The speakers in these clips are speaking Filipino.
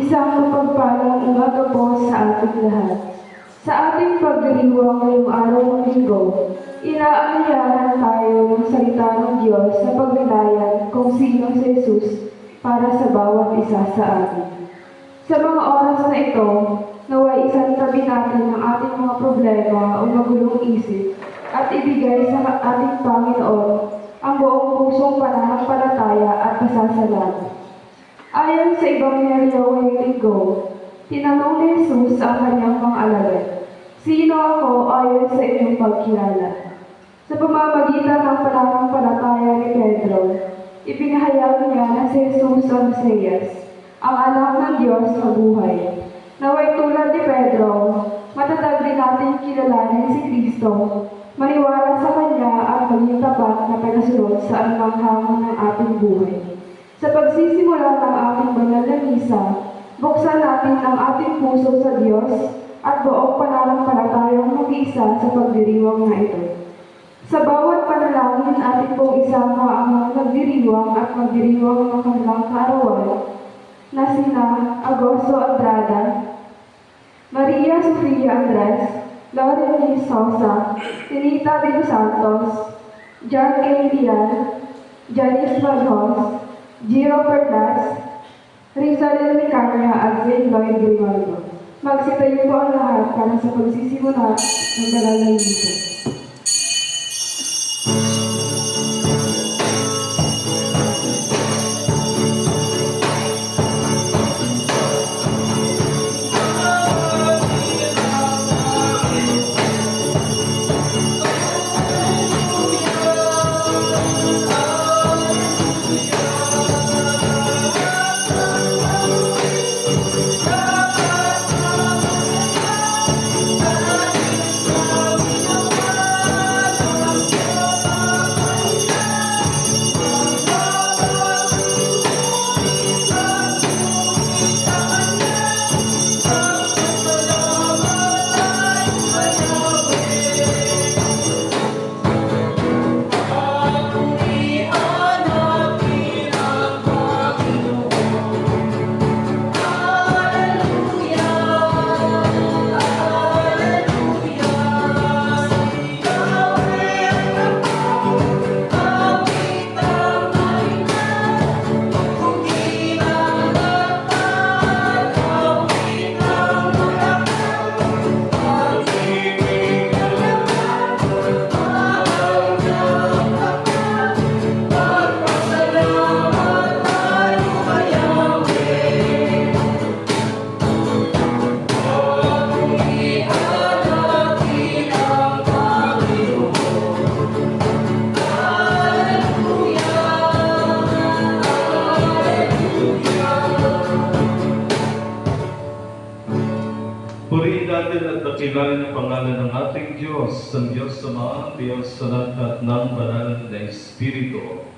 Isang mapagpalang umaga po sa ating lahat. Sa ating pagdiriwang ngayong araw ng linggo, inaanyayahan tayo ng salita ng Diyos na pagnilayan kung sino si Jesus para sa bawat isa sa atin. Sa mga oras na ito, naway isantabi natin ang ating mga problema o magulong isip at ibigay sa ating Panginoon ang buong pusong pananampalataya at pasasalamat. Ayon sa Ebanghelyo ngayong linggo, tinanong ni Jesus ang kanyang mga alagad, "Sino ako ayon sa inyong pagkilala?" Sa pamamagitan ng pananampalataya ni Pedro, ipinahayag niya na si Jesus ang Mesiyas, ang anak ng Diyos na buhay. Naway tulad ni Pedro, matatag din natin kilalanin si Kristo, maniwala sa Kanya at maging tapat na tagasunod sa anumang hamon ng ating buhay. Sa pagsisimula ng ating banal na misa, buksan natin ang ating puso sa Diyos at buong pananampalatayang mag-iisa sa pagdiriwang na ito. Sa bawat panalangin, ating pong isama ang mga nagdiriwang at magdiriwang ng kanilang kaarawan na sina Agosto Andrada, Maria Sofia Andres, Lauren Sosa, Tinita de los Santos, John K. Lian, Janice Maghos, Gio Perlas, Rizal Micaña at Zane Lloyd Grimaldo. Magsitayo po ang lahat para sa pagsisimula ng banal na misa. Purihin natin at dakilain ang pangalan ng ating Diyos, ang Diyos Ama, Diyos sa lahat ng banal na Espiritu.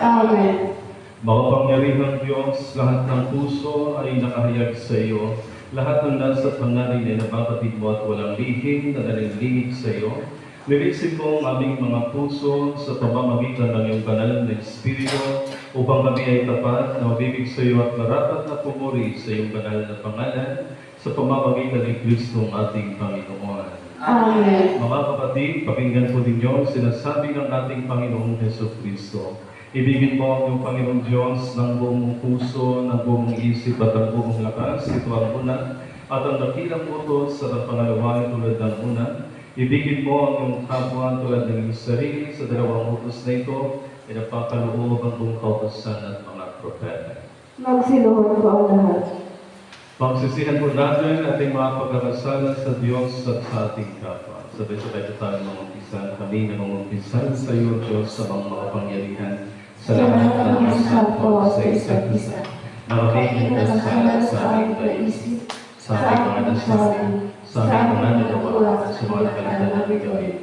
Amen. Makapangyarihang Diyos, lahat ng puso ay nakahayag sa iyo. Lahat ng nasa pangalan ay nababatid mo at walang lihim na naninlingig sa iyo. Nilisin mo ang aming mga puso sa pamamagitan ng iyong banal na Espiritu upang kami ay tapat na mabibig sa iyo at marapat na pumuri sa iyong banal na pangalan sa pamamagitan ni Kristo ang ating Panginoon. Amen. Mga kapatid, pakinggan po ninyo ang sinasabi ng ating Panginoong Jesucristo. Ibigin mo ang iyong Panginoong Diyos ng buong puso, ng buong isip at ang buong lakas. Ito ang una. At ang dakilang utos at ang pangalawa ay tulad ng una. Ibigin mo ang iyong kapwa tulad ng iyong sarili. Sa dalawang utos na ito, ay napakaloob ang buong kautosan at mga propeta. Magsiluhod po ang lahat. Pagsisihan po natin ating mga pagkakasala sa Diyos at sa ating kapwa. Sabay-sabay po tayo mangumpisan. Kami na mangumpisan sa iyo, Diyos, sa mga makapangyarihan. Sa lahat ng masapo sa isa't isa. Na kami nagkasala sa aming paisip, sa aming mga nasabi, sa aming mga nagawa, at sa mga nakalala namin gawin.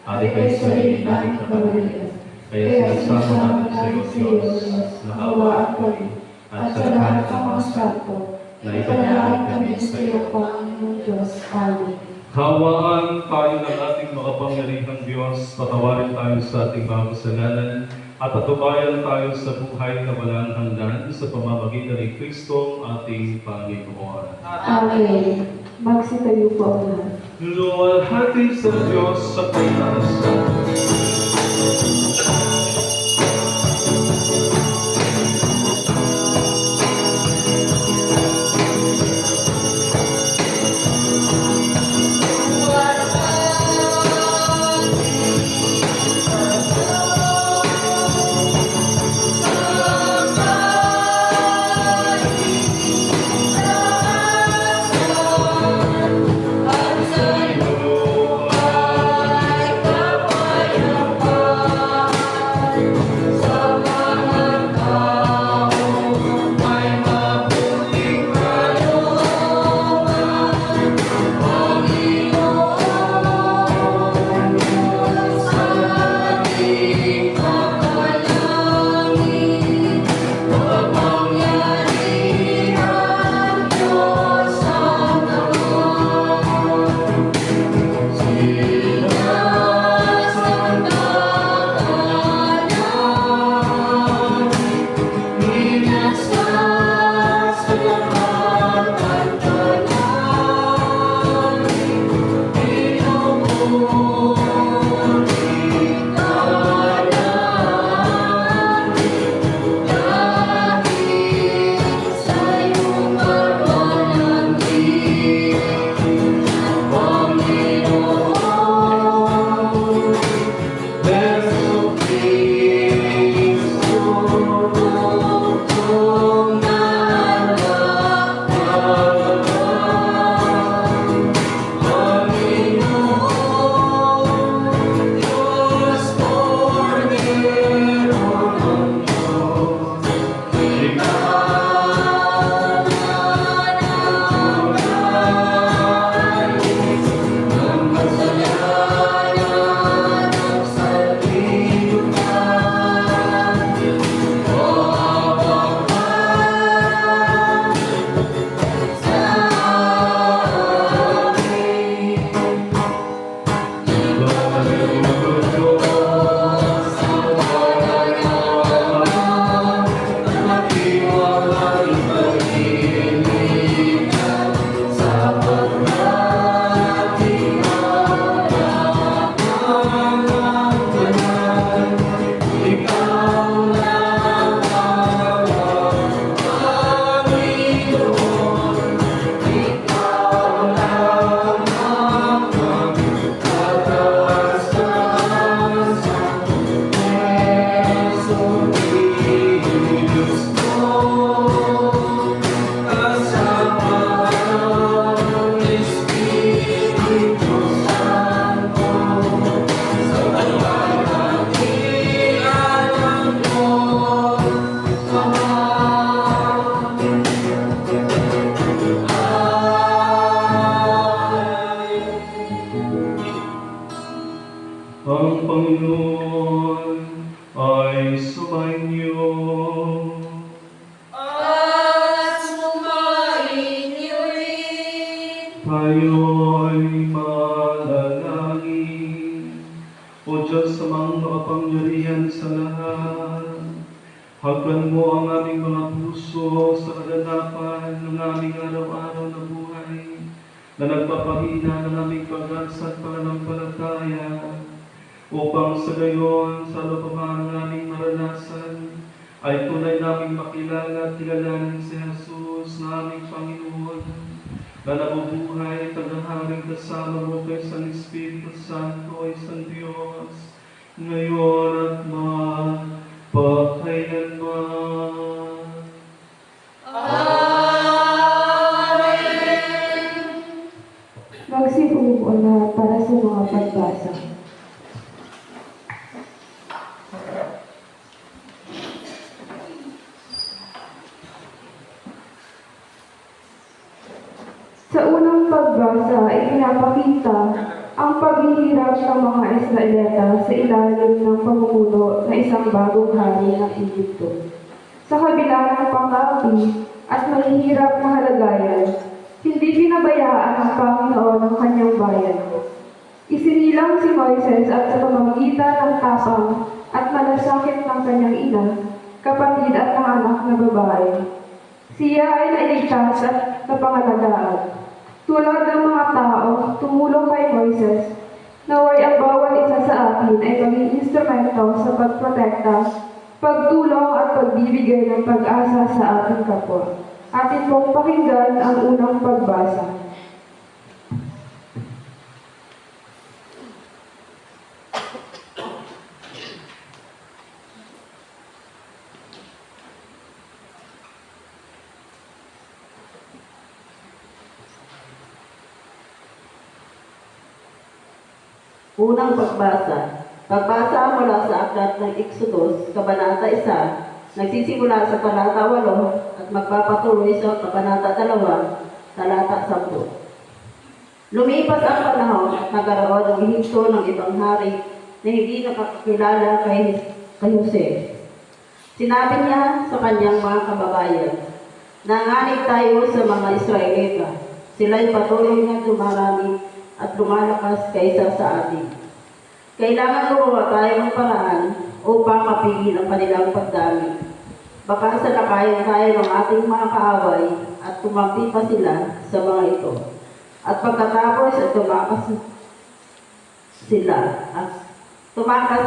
Ari kayo sa sarili namin kamalian. Kaya sinasama namin sa iyo, Diyos, na hawaan kami, at sa lahat ng mga sapo, na ipanalangin kami sa iyo, Panginoon Diyos. Amen. Hawaan tayo ng ating makapangyarihang Diyos, patawarin tayo sa ating mga kasalanan, at patubayan tayo sa buhay na walang hanggan sa pamamagitan ni Kristo ating Panginoon. Amen. Magsitayo po ang lahat. Luwalhati sa Diyos sa taas. Ang Panginoon ay sumainyo. At sumainyo rin. Tayo'y manalangin. O Diyos sa mga makapangyarihan sa lahat, hagkan mo ang aming mga puso sa kaganapan ng aming araw-araw na buhay, na nagpapahina ng aming pag-asa at pananampalataya, upang sa gayon, sa lupang aming maranasan, ay tunay naming makilala at kilalanin si Jesus na aming Panginoon, na nabubuhay, tagaharing kasama mo kay San Espiritu Santo, isang Diyos, ngayon at magpakailanman. Amen. Magsipo po ang lahat para sa mga pagbasa. Sa unang pagbasa ay pinapakita ang paghihirap ng mga Israelita sa ilalim ng pamumuno na isang bagong hari ng Egypto. Sa kabila ng pangkapi at mahihirap na halagayan, hindi pinabayaan ng Panginoon ang kanyang bayan. Isinilang si Moises at sa pamamagitan ng tapang at at malasakit ng kanyang ina, kapatid at ng anak na babae. Siya ay nailigtas at napangalagaan. Tulad ng mga tao, tumulong kay Moises, naway ang bawat isa sa atin ay maging instrumento sa pagprotekta, pagtulong at pagbibigay ng pag-asa sa ating kapwa. Atin pong pakinggan ang unang pagbasa. Unang pagbasa. Pagbasa mula sa aklat ng Exodus, Kabanata 1, nagsisimula sa talata 8 at magpapatuloy sa Kabanata 2, talata 10. Lumipas ang panahon at nagkaroon ng Ehipto ng ibang hari na hindi nakakilala kay Jose. Sinabi niya sa kanyang mga kababayan, "Nanganib tayo sa mga Israelita. Sila'y patuloy na dumarami at lumalakas kaysa sa atin. Kailangan gumawa tayo ng paraan upang mapigil ang kanilang pagdami. Baka salakayin tayo ng ating mga kaaway at tumampi pa sila sa mga ito. At pagkatapos ay tumakas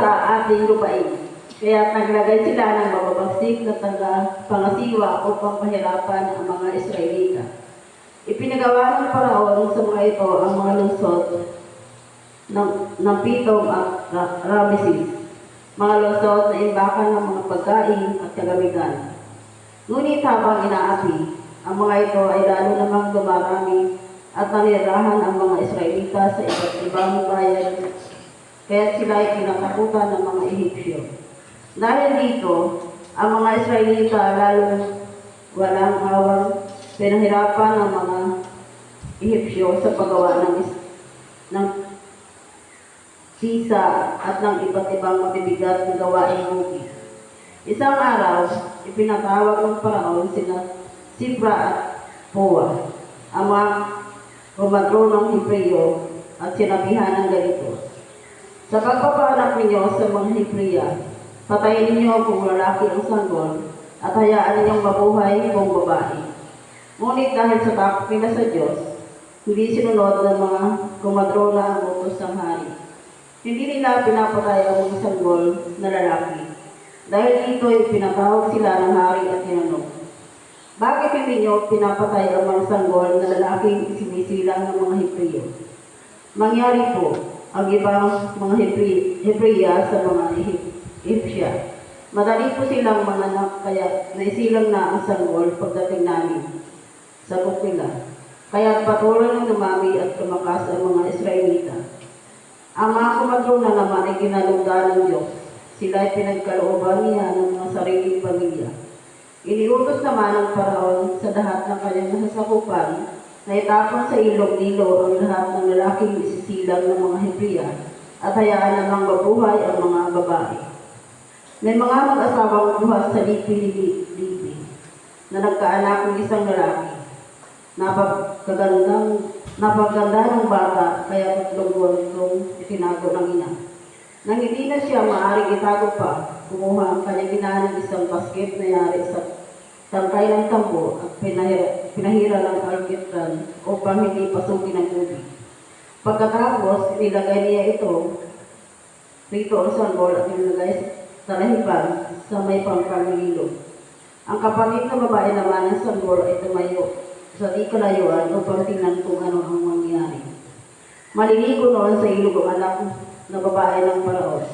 sa ating lupain. Kaya naglagay sila ng mababagsik na pangasiwa upang pahirapan ang mga Israelita. Ipinagawa ng Paraon sa mga ito ang mga lungsod ng Pitom at Rameses, mga lungsod na imbakan ng mga pagkain at kagamitan. Ngunit habang inaapi, ang mga ito ay lalo namang dumarami at nanirahan ang mga Israelita sa iba't ibang bayan, kaya sila ay kinatakutan ng mga Ehipsyo. Dahil dito, ang mga Israelita lalong walang awang pinahirapan ng mga Ehipsyo sa paggawa ng sisa at ng iba't ibang mabibigat na gawaing bukid. Isang araw, ipinatawag ng Paraon sina Sipra at Poa, ang mga kumadronong Hebreo, at sinabihan ng ganito, "Sa pagpapaanak ninyo sa mga Hebrea, patayin ninyo kung lalaki ang sanggol at hayaan ninyong mabuhay kung babae." Ngunit dahil sa takot nila sa Diyos, hindi sinunod ng mga kumadrona ang utos ng hari. Hindi nila pinapatay ang mga sanggol na lalaki. Dahil dito ay pinatawag sila ng hari at tinanong, "Bakit hindi niyo pinapatay ang mga sanggol na lalaking sinisilang ng mga Hebreo?" Mangyari po ang ibang mga Hebrea sa mga Ehipsya. Madali po silang manganak, kaya naisilang na ang sanggol pagdating namin. Sagot nila, kaya patuloy na dumami at tumakas ang mga Israelita. Ang mga kumadrona naman ay kinalugdan ng Diyos. Sila ay pinagkalooban niya ng mga sariling pamilya. Iniutos naman ng Paraon sa lahat ng kanyang nasasakupan na itapon sa ilog Nilo ang lahat ng lalaking isisilang ng mga Hebrea at hayaan namang mabuhay ang mga babae. May mga mag-asawang buhat sa lipi-lipi na nagkaanak ng isang lalaki. Napaganda ng bata, kaya 3 buwan itong itinago ng ina. Nang hindi na siya maaaring itago pa, kumuha ang kanyang ina ng isang basket na yari sa tangkay ng tambo at pinahira ng alkitran upang hindi pasukin ng tubig. Pagkatapos, nilagay niya rito ang sanggol at nilagay sa lahiban sa may pangkal ng ilog. Ang kapatid na babae naman ng sanggol ay tumayo sa di kalayuan upang tingnan kung ano ang mangyari. Maliligo noon sa ilog ang anak na babae ng Paraon.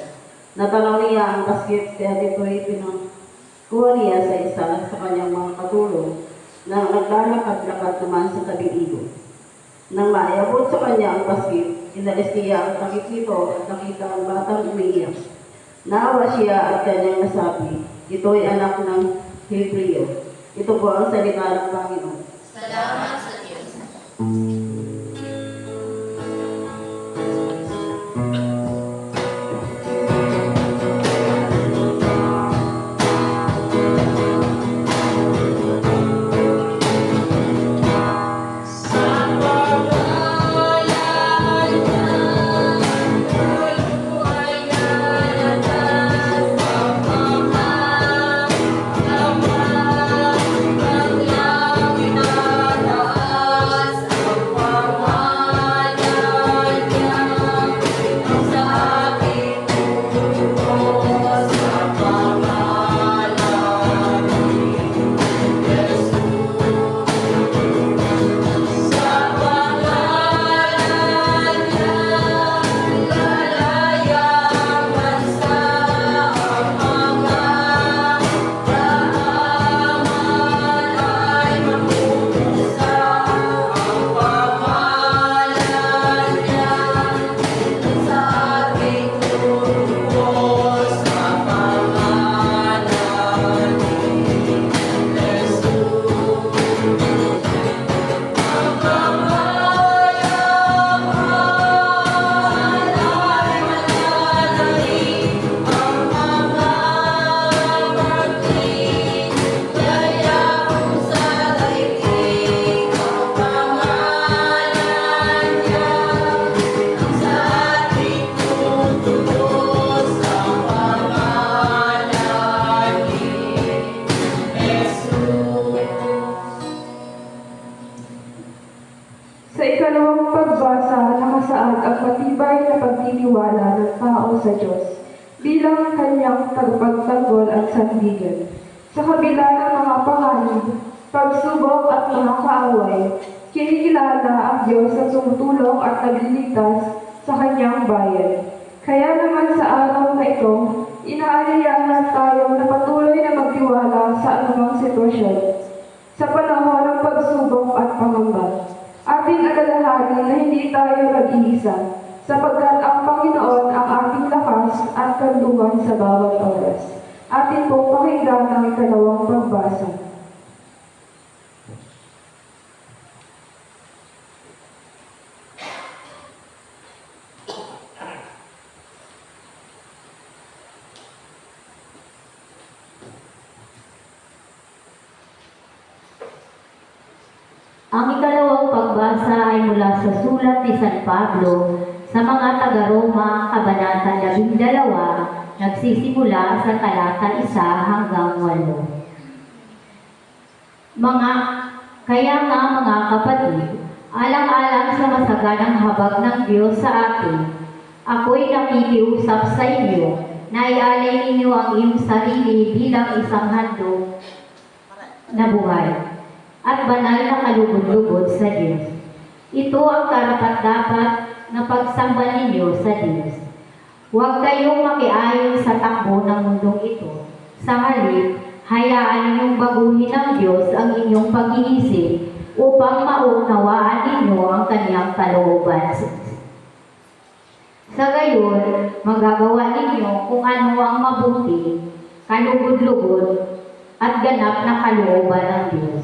Natanaw niya ang basket, kaya dito'y pinangkuha niya sa isa sa kanyang mga katulong na naglalakad-lakad naman sa tabing ilog. Nang maiabot sa kanya ang basket, inalis niya ang takip nito at nakita ang batang umiiyak. Naawa siya at kanyang nasabi, "Ito'y anak ng Hebreo." Ito po ang salita ng Panginoon. Salamat sa Diyos. Sa Sa ikalawang pagbasa, nakasaad ang matibay na pagtitiwala ng tao sa Diyos bilang kanyang tagapagtanggol at sandigan. Sa kabila ng mga panganib, pagsubok at mga kaaway, kinikilala ang Diyos sa tumutulong at nagliligtas sa kanyang bayan. Kaya naman sa araw na ito, inaanyayahan tayo na patuloy na magtiwala sa anumang sitwasyon sa panahon ng pagsubok at pangamba. Ating alalahanin na hindi tayo nag-iisa, sapagkat ang Panginoon ang ating lakas at kanlungan sa bawat oras. Atin pong pakinggan ang ikalawang pagbasa. Ang ikalawang pagbasa ay mula sa sulat ni San Pablo sa mga taga-Roma, Kabanata 12, nagsisimula sa talata 1 hanggang 8. Kaya nga mga kapatid, alang-alang sa masaganang habag ng Diyos sa atin, ako'y nakikiusap sa inyo na ialay ninyo ang iyong sarili bilang isang handog na buhay at banal na kalugod-lugod sa Diyos. Ito ang karapat-dapat na pagsamba ninyo sa Diyos. Huwag kayong makiayon sa takbo ng mundong ito. Sa halip, hayaan ninyong baguhin ng Diyos ang inyong pag-iisip upang maunawaan ninyo ang kanyang kalooban. Sa gayon, magagawa ninyo kung ano ang mabuti, kalugod-lugod, at ganap na kalooban ng Diyos.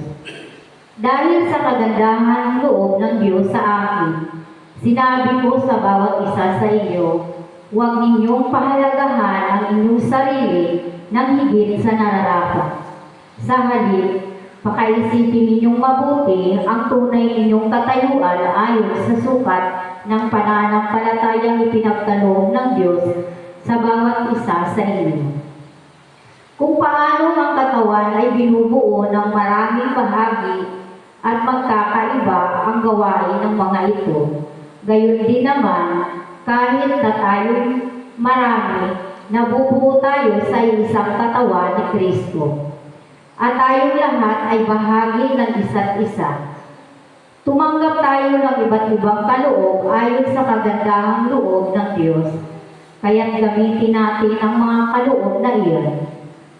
Dahil sa kagandahan ng loob ng Diyos sa akin, sinabi ko sa bawat isa sa inyo, huwag ninyong pahalagahan ang inyong sarili ng higit sa nararapat. Sa halip, pakaisipin ninyong mabuti ang tunay ninyong katayuan ayon sa sukat ng pananampalatayang ipinagkaloob ng Diyos sa bawat isa sa inyo. Kung paano ang katawan ay binubuo ng maraming bahagi at magkakaiba ang gawain ng mga ito, gayon din naman, kahit na tayo'y marami, nabubuo tayo sa isang katawan ni Kristo. At tayong lahat ay bahagi ng isa't isa. Tumanggap tayo ng iba't ibang kaloob ayon sa kagandahang loob ng Diyos, kaya't gamitin natin ang mga kaloob na iyon.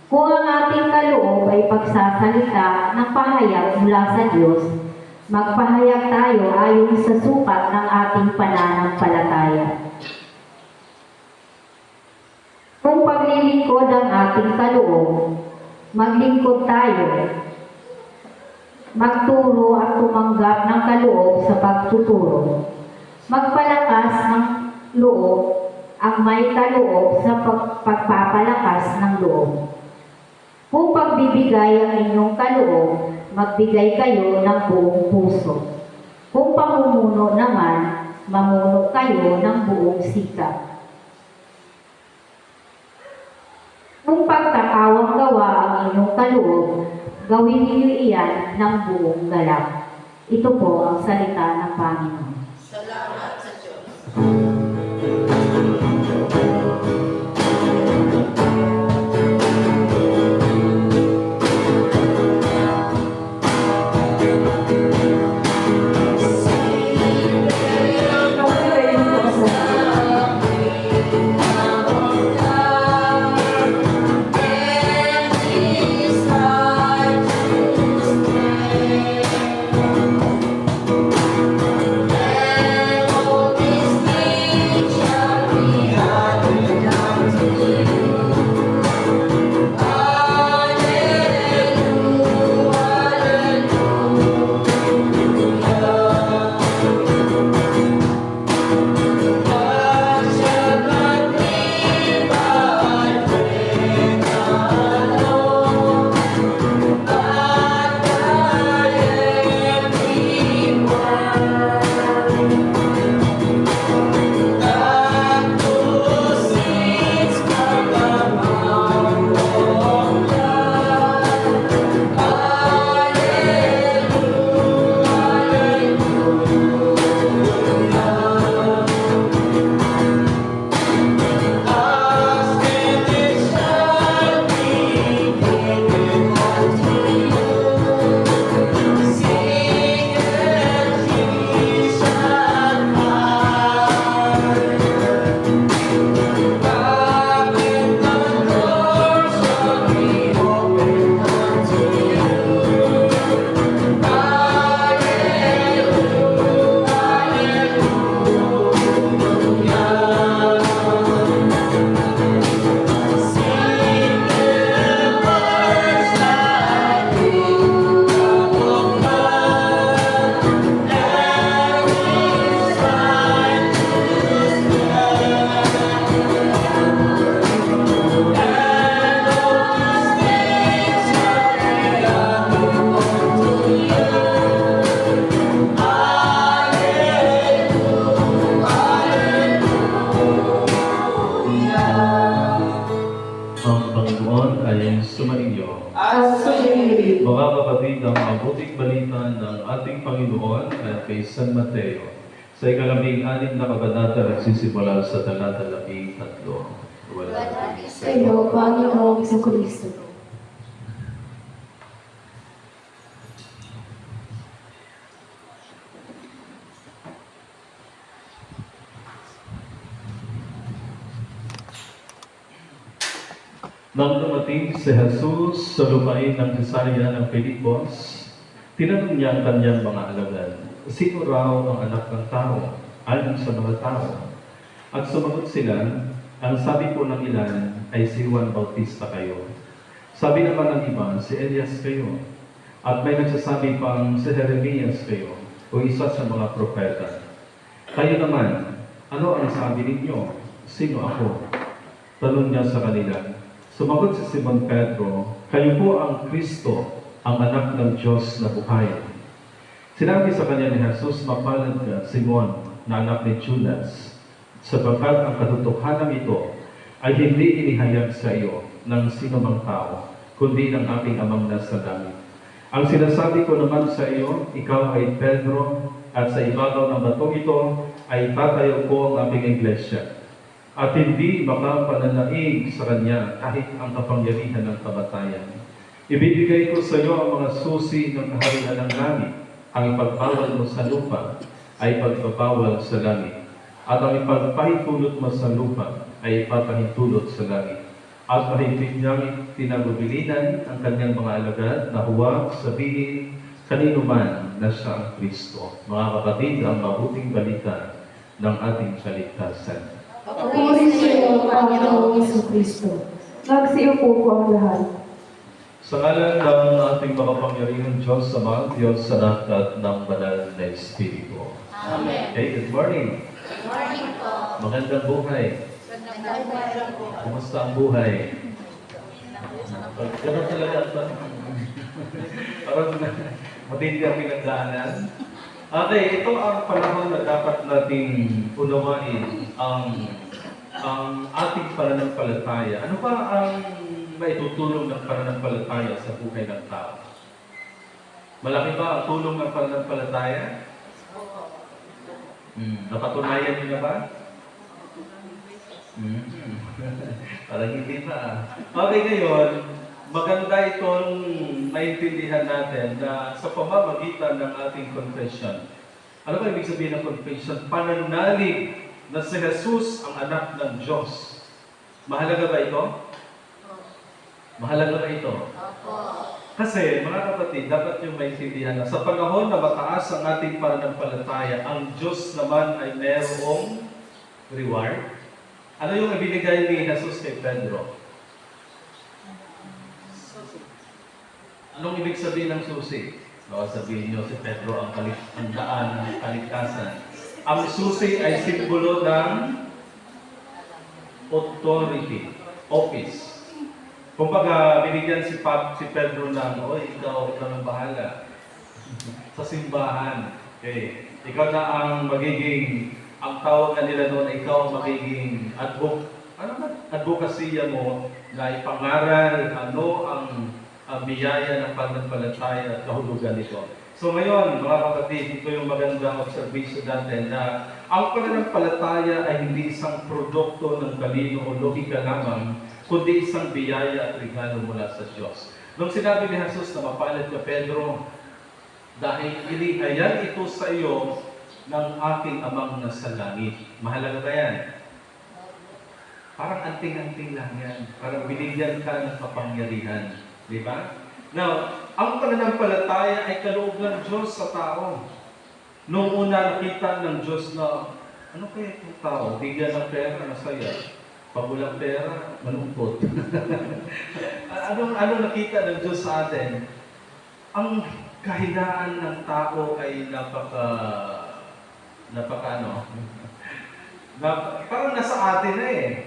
Kung ang ating kaloob ay pagsasalita ng pahayag mula sa Diyos, magpahayag tayo ayon sa sukat ng ating pananampalataya. Kung paglilingkod ang ating kaloob, maglingkod tayo. Magturo at tumanggap ng kaloob sa pagtuturo. Magpalakas ng loob ang may kaloob sa pagpapalakas ng loob. Kung pagbibigay ang inyong kaloob, magbigay kayo ng buong puso. Kung pamumuno naman, mamuno kayo ng buong sikap. Kung pagkakawang gawa ang inyong kaloob, gawin niyo iyan ng buong galak. Ito po ang salita ng Panginoon. Salamat sa Diyos. Thank Panginoon at kay San Mateo sa ikalabing-anim na kabanata nagsisimula sa talata 13. Wala. Sa iyo, Panginoong Kristo. Nang dumating si Jesus sa lupain ng Cesarea ng Filipos, tinanong niya ang kanyang mga alagad, sino raw ang anak ng tao ayon sa mga tao? At sumagot sila, ang sabi po ng ilan ay si Juan Bautista kayo. Sabi naman ng iba, si Elias kayo. At may nagsasabi pang si Jeremias kayo o isa sa mga propeta. Kayo naman, ano ang sabi ninyo? Sino ako? Tanong niya sa kanila. Sumagot si Simon Pedro, kayo po ang Kristo, ang anak ng Diyos na buhay. Sinabi sa kanya ni Jesus, mapalad ka, Simon, na anak ni Judas, sapagkat ang katotohanan ito ay hindi inihayag sa iyo ng sino mang tao, kundi ng aking amang nasa langit. Ang sinasabi ko naman sa iyo, ikaw ay Pedro, at sa ibabaw ng batong ito ay tatayo ko ang aming iglesia. At hindi makapananaig sa kanya kahit ang kapangyarihan ng kamatayan. Ibibigay ko sa iyo ang mga susi ng kaharian ng langit. Ang ipagbawal mo sa lupa ay pagbabawal sa langit. At ang ipagpahintulot mo sa lupa ay ipapahintulot sa langit. At mahigpit niyang tinagubilinan ang kanyang mga alagad na huwag sabihin kanino man na siya ang Kristo. Mga kapatid, ang mabuting balita ng ating kaligtasan. Puri sa iyo, Panginoong Kristo. Magsiupo po ang lahat. Sa ngalan ng ating makapangyarihang Diyos, Ama, Diyos, Anak at ng Banal na Espiritu. Amen. Okay, good morning. Good morning po. Magandang buhay. Nagdadala po. Kumusta ang buhay? Ganun talaga ito. Parang matindi ang pinagdaanan. Okay, ito ang panahon na dapat nating unawain ang ating pananampalataya. Ano ba ang maitutulong ng pananampalataya sa buhay ng tao? Malaki ba ang tulong ng pananampalataya? Napatunayan niyo na ba? Parang hindi pa. Okay, ngayon, maganda itong maintindihan natin na sa pamamagitan ng ating confession. Ano ba ibig sabihin ng confession? Pananalig na si Jesus ang anak ng Diyos. Mahalaga ba ito? Mahalaga ba ito? Kasi, mga kapatid, dapat yung maintindihan na sa panahon na mataas ang ating pananampalataya, ang Diyos naman ay mayroong reward. Ano yung ibinigay ni Jesus kay Pedro? Anong ibig sabihin ng susi? Baka sabihin nyo si Pedro ang daan ng kaligtasan. Ang susi ay simbolo ng authority, office. Kumbaga, binigyan si Pedro ng, ikaw ang bahala sa simbahan. Okay. Ikaw na ang magiging, ang tawag na nila doon, ikaw ang magiging advokasya mo na ipangaral ano ang biyaya ng pananampalataya at kahulugan nito. So ngayon, mga kapatid, ito yung magandang observation natin na ang pananampalataya ay hindi isang produkto ng talino o logika lamang, kundi isang biyaya at regalo mula sa Diyos. Nung sinabi ni Jesus na mapalad ka, Pedro, dahil inihayan ito sa iyo ng aking amang nasa langit. Mahalaga ba yan? Parang anting-anting lang yan. Parang binigyan ka ng kapangyarihan. Di ba? Now, ang pananampalataya ay kaloob ng Diyos sa tao. Noong una nakita ng Diyos na, ano kaya itong tao? Bigyan ng pera, masaya. Pag walang pera, malungkot. ano nakita ng Diyos sa atin? Ang kahinaan ng tao ay parang nasa atin na eh.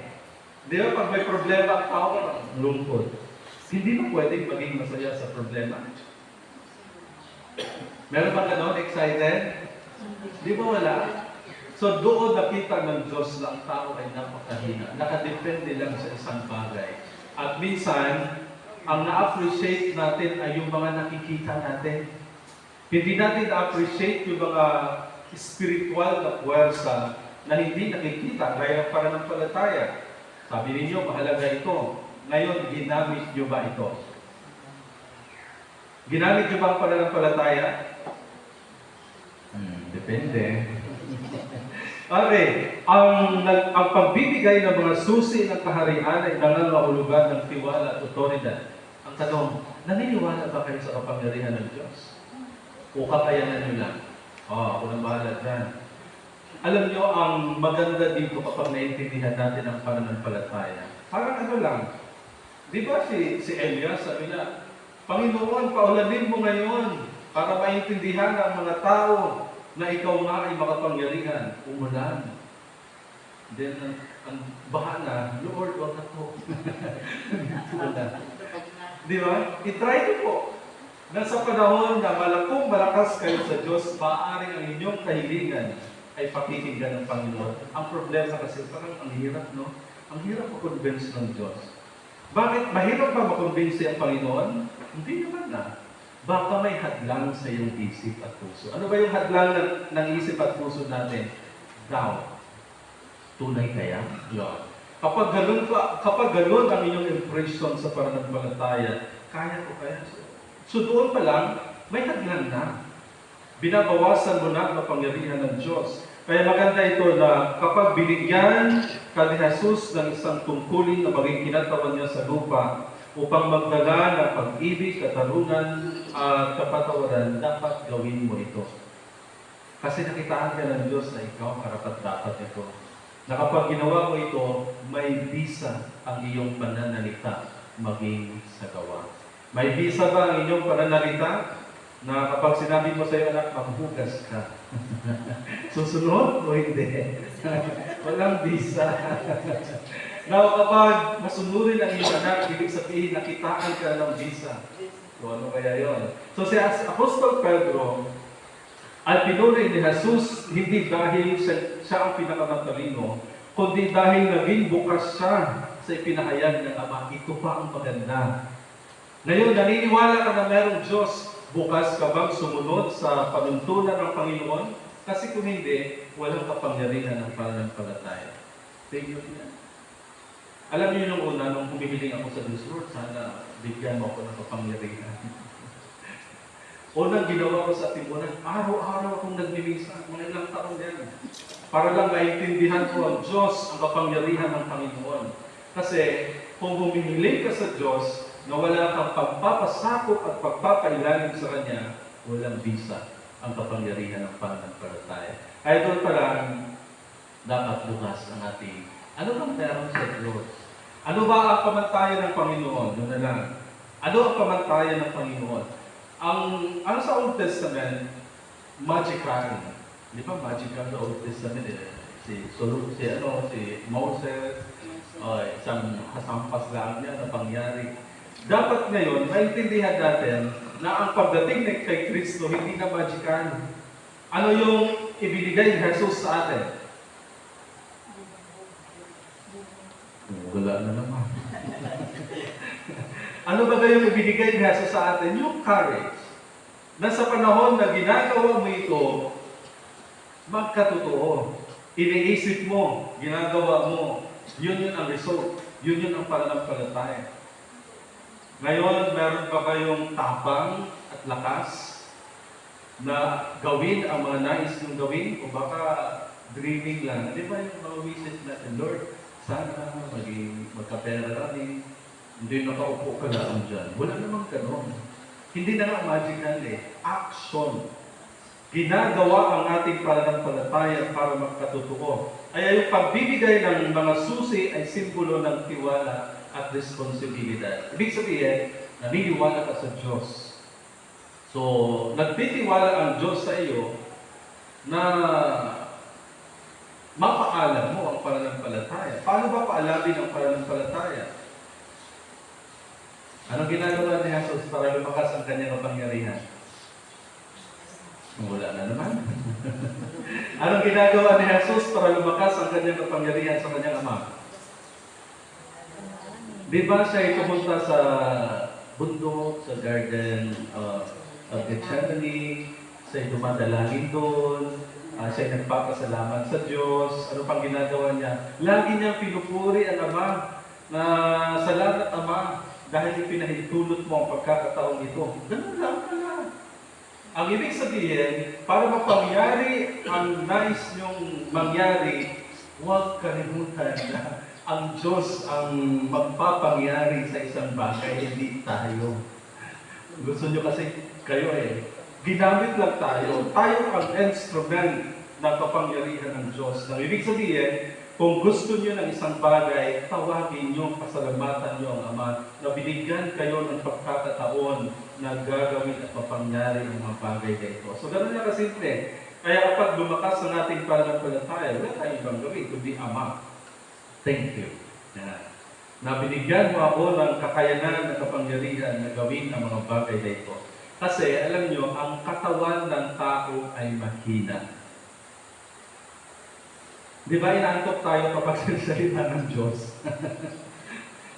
Di ba? Pag may problema ang tao, lungkot. Hindi mo pwedeng maging masaya sa problema. Meron ba gano'n? Excited? Di ba wala? So doon nakita ng Diyos na ang tao ay napakahina. Nakadepende lang sa isang bagay. At minsan, ang na-appreciate natin ay yung mga nakikita natin. Hindi natin na-appreciate yung mga spiritual na puwersa na hindi nakikita gaya ng pananampalataya. Sabi ninyo, mahalaga ito. Ngayon, ginamit nyo ba ito? Ginamit nyo ba ang pananampalataya? Depende. Okay, ang pagbibigay ng mga susi ng kaharian ay nangangahulugan ng tiwala at otoridad. Ang tanong, naniniwala ba kayo sa kapangyarihan ng Diyos? O kakayanan nyo lang? Ako nang bahala dyan. Alam nyo, ang maganda dito kapag naiintindihan natin ang pananampalataya. Parang ano lang, di ba si Elias sabi niya, Panginoon, paulanin mo ngayon para maintindihan ng mga tao na ikaw nga ay makapangyarihan. Umulan. Then, ang baha na, Lord, wag ako. Di ba? I-try ko po. Nasa panahon na malakas kayo sa Diyos, maaaring ang inyong kahilingan ay pakikinggan ng Panginoon. Ang problema kasi parang ang hirap, no? Ang hirap makonvince ng Diyos. Bakit? Mahirap ba makonvince ang Panginoon? Hindi naman na. Baka may hadlang sa iyong isip at puso. Ano ba yung hadlang ng isip at puso natin? Doubt. Tunay kaya? Lord. Kapag ganun ang inyong impression sa pananampalataya, kaya ko kaya? So doon pa lang, may hadlang na. Binabawasan mo na ang kapangyarihan ng Diyos. Kaya maganda ito na kapag binigyan ka ni Jesus ng isang tungkulin na maging kinatawan niya sa lupa upang magdala ng pag-ibig, katarungan, at kapatawaran, dapat gawin mo ito. Kasi nakitaan ka ng Diyos na ikaw karapat-dapat ito. Na kapag ginawa mo ito, may bisa ang iyong pananalita maging sa gawa. May bisa ba ang inyong pananalita na kapag sinabi mo sa iyo, anak, maghugas ka? Susunod o hindi? Walang bisa. Now, kapag masunurin ang iyong anak, ibig sabihin, nakitaan ka ng bisa. So, ano kaya yun? So, si Apostol Pedro ay pinuri ni Jesus hindi dahil siya ang pinakamatalino, kundi dahil naging bukas siya sa ipinahayag ng Ama. Ito pa ang maganda. Ngayon, naniniwala ka na merong Diyos, bukas ka bang sumunod sa panuntunan ng Panginoon? Kasi kung hindi, walang kapangyarihan ng pananampalataya. Thank you. Alam niyo nung una, nung humihiling ako sa Diyos, Lord, sana bigyan mo ako ng kapangyarihan. Unang ginawa ko sa timunan, araw-araw akong nagmimisa, mga ilang taon yan. Para lang maintindihan ko ang Diyos, ang kapangyarihan ng Panginoon. Kasi kung humihiling ka sa Diyos, na wala kang pagpapasakop at pagpapailalim sa Kanya, walang bisa ang kapangyarihan ng pananampalataya. Ay doon pa lang, dapat bukas ang ating, ano bang meron sa Diyos? Ano ba ang pamantayan ng Panginoon? Doon na lang. Ano ang pamantayan ng Panginoon? Ang sa Old Testament, magical. Di ba magical sa Old Testament? Si Moses, isang hasampas lang niya na pangyari. Dapat ngayon, maintindihan natin na ang pagdating kay Kristo hindi na magical. Ano yung ibinigay ni Jesus sa atin? Wala na naman. Ano ba yung ibinigay ni Jesus sa atin? Yung courage. Na sa panahon na ginagawa mo ito, magkatotoo. Iniisip mo, ginagawa mo, yun ang result. Yun ang pananampalataya. Ngayon, meron pa kayong tapang at lakas na gawin ang mga nais mong gawin o baka dreaming lang. Di ba yung mga wishes natin, Lord, sana magkapera namin, hindi nakaupo ka lang dyan. Wala namang ganon. Hindi na nga magical action. Ginagawa ang ating pananampalataya para magkatotoo. Kaya yung pagbibigay ng mga susi ay simbolo ng tiwala at responsibilidad. Ibig sabihin, naniniwala ka sa Diyos. So, nagtitiwala ang Diyos sa iyo na mapaalam mo ang pananampalataya. Paano ba paalamin ang pananampalataya? Anong ginagawa ni Jesus para lumakas ang kanyang kapangyarihan? Wala na naman. Anong ginagawa ni Jesus para lumakas ang kanyang kapangyarihan sa kanyang Ama? Di ba siya ay pumunta sa bundok, sa garden, of Gethsemane, siya'y dumadalangin doon, siya'y nagpapasalamat sa Diyos. Ano pang ginagawa niya? Lagi niyang pinupuri ang Ama na salamat Ama dahil ipinahintulot mo ang pagkakataong ito. Ganun lang pala. Ang ibig sabihin, para mapangyari ang nais niyong mangyari, huwag kalimutan na ang Diyos ang magpapangyari sa isang bagay, hindi tayo. Gusto niyo kasi kayo ginamit lang tayo. Tayo ang instrument ng kapangyarihan ng Diyos. Ang ibig sabihin, kung gusto niyo ng isang bagay, tawagin niyo, pasalamatan niyo ang Ama na binigyan kayo ng pagkakataon na gagawin at mapangyari ang mga bagay na ito. So, ganun na kasimple. Kaya kapag lumakas ang ating pananampalataya, wala tayong ibang gawin, kundi Ama. Thank you. Yan. Na binigyan mo ako ng kakayanan at kapangyarihan na gawin ang mga bagay na ito. Kasi, alam niyo, ang katawan ng tao ay mahina. Di ba inaantok tayo kapag sinasalita ng Diyos?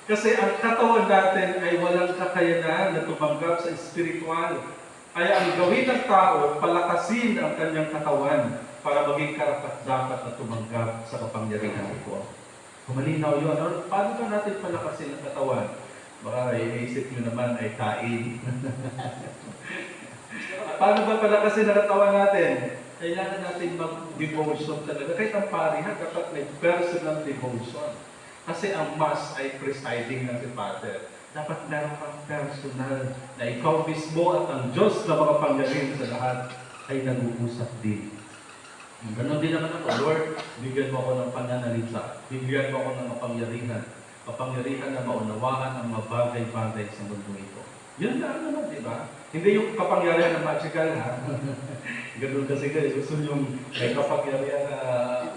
Kasi ang katawan natin ay walang kakayanan na tumanggap sa espiritual. Kaya ang gawin ng tao, palakasin ang kanyang katawan para maging karapat-dapat na tumanggap sa kapangyarihan ito. Kung malinaw yun, paano ba natin palakasin ang katawan? Baka iisip nyo naman ay kain. Paano ba palakasin ang katawan natin? Kailangan natin mag-devotion talaga. Kahit ang parihan, dapat may personal devotion. Kasi ang Mass ay presiding ng si Father. Dapat meron kang personal na ikaw mismo at ang Diyos na makapangyarihan sa lahat ay nag-uusap din. Ganon din naman ako, Lord, bigyan mo ako ng pananalita. Bigyan mo ako ng kapangyarihan. Kapangyarihan na maunawaan ang mga bagay-bagay sa mundo ito. Yun lang naman, di ba? Hindi yung kapangyarihan na magical, ha? Ganun kasi guys, gusto yung may kapangyarihan na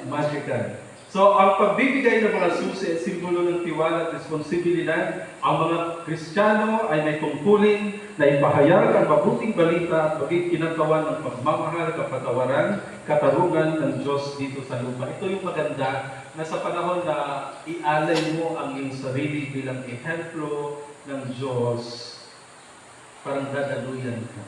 magical. So, ang pagbibigay ng mga susi, simbolo ng tiwala at responsibilidad, ang mga Kristiyano ay may tungkulin na ipahayag ang mabuting balita at maging kinatawa ng pagmamahal, kapatawaran, katarungan ng Diyos dito sa lupa. Ito yung maganda na sa panahon na ialay mo ang iyong sarili bilang ehemplo ng Diyos, parang dadaluyan ka.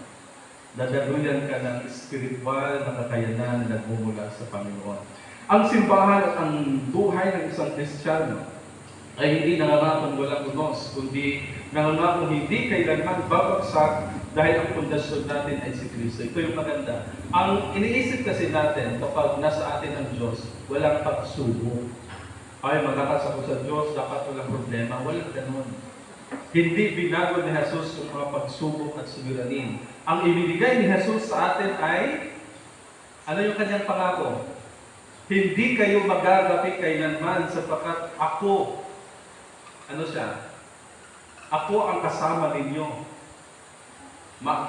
Dadaluyan ka ng spiritual na kakayanan na nagmumula sa Panginoon. Ang simbahan at ang buhay ng isang Kristiyano ay hindi nangangakong walang unos, kundi nangangakong hindi kailanman babagsak dahil ang pundasyon natin ay si Kristo. Ito yung maganda. Ang iniisip kasi natin kapag nasa atin ang Diyos, walang pagsubok. Ay, malakas ako sa Diyos, dapat walang problema. Walang ganun. Hindi binago ni Jesus yung mga pagsubok at suliranin. Ang ibinigay ni Jesus sa atin ay, ano yung kanyang pangako? Hindi kayo magagapi kailanman sapagkat ako, ano siya? Ako ang kasama ninyo.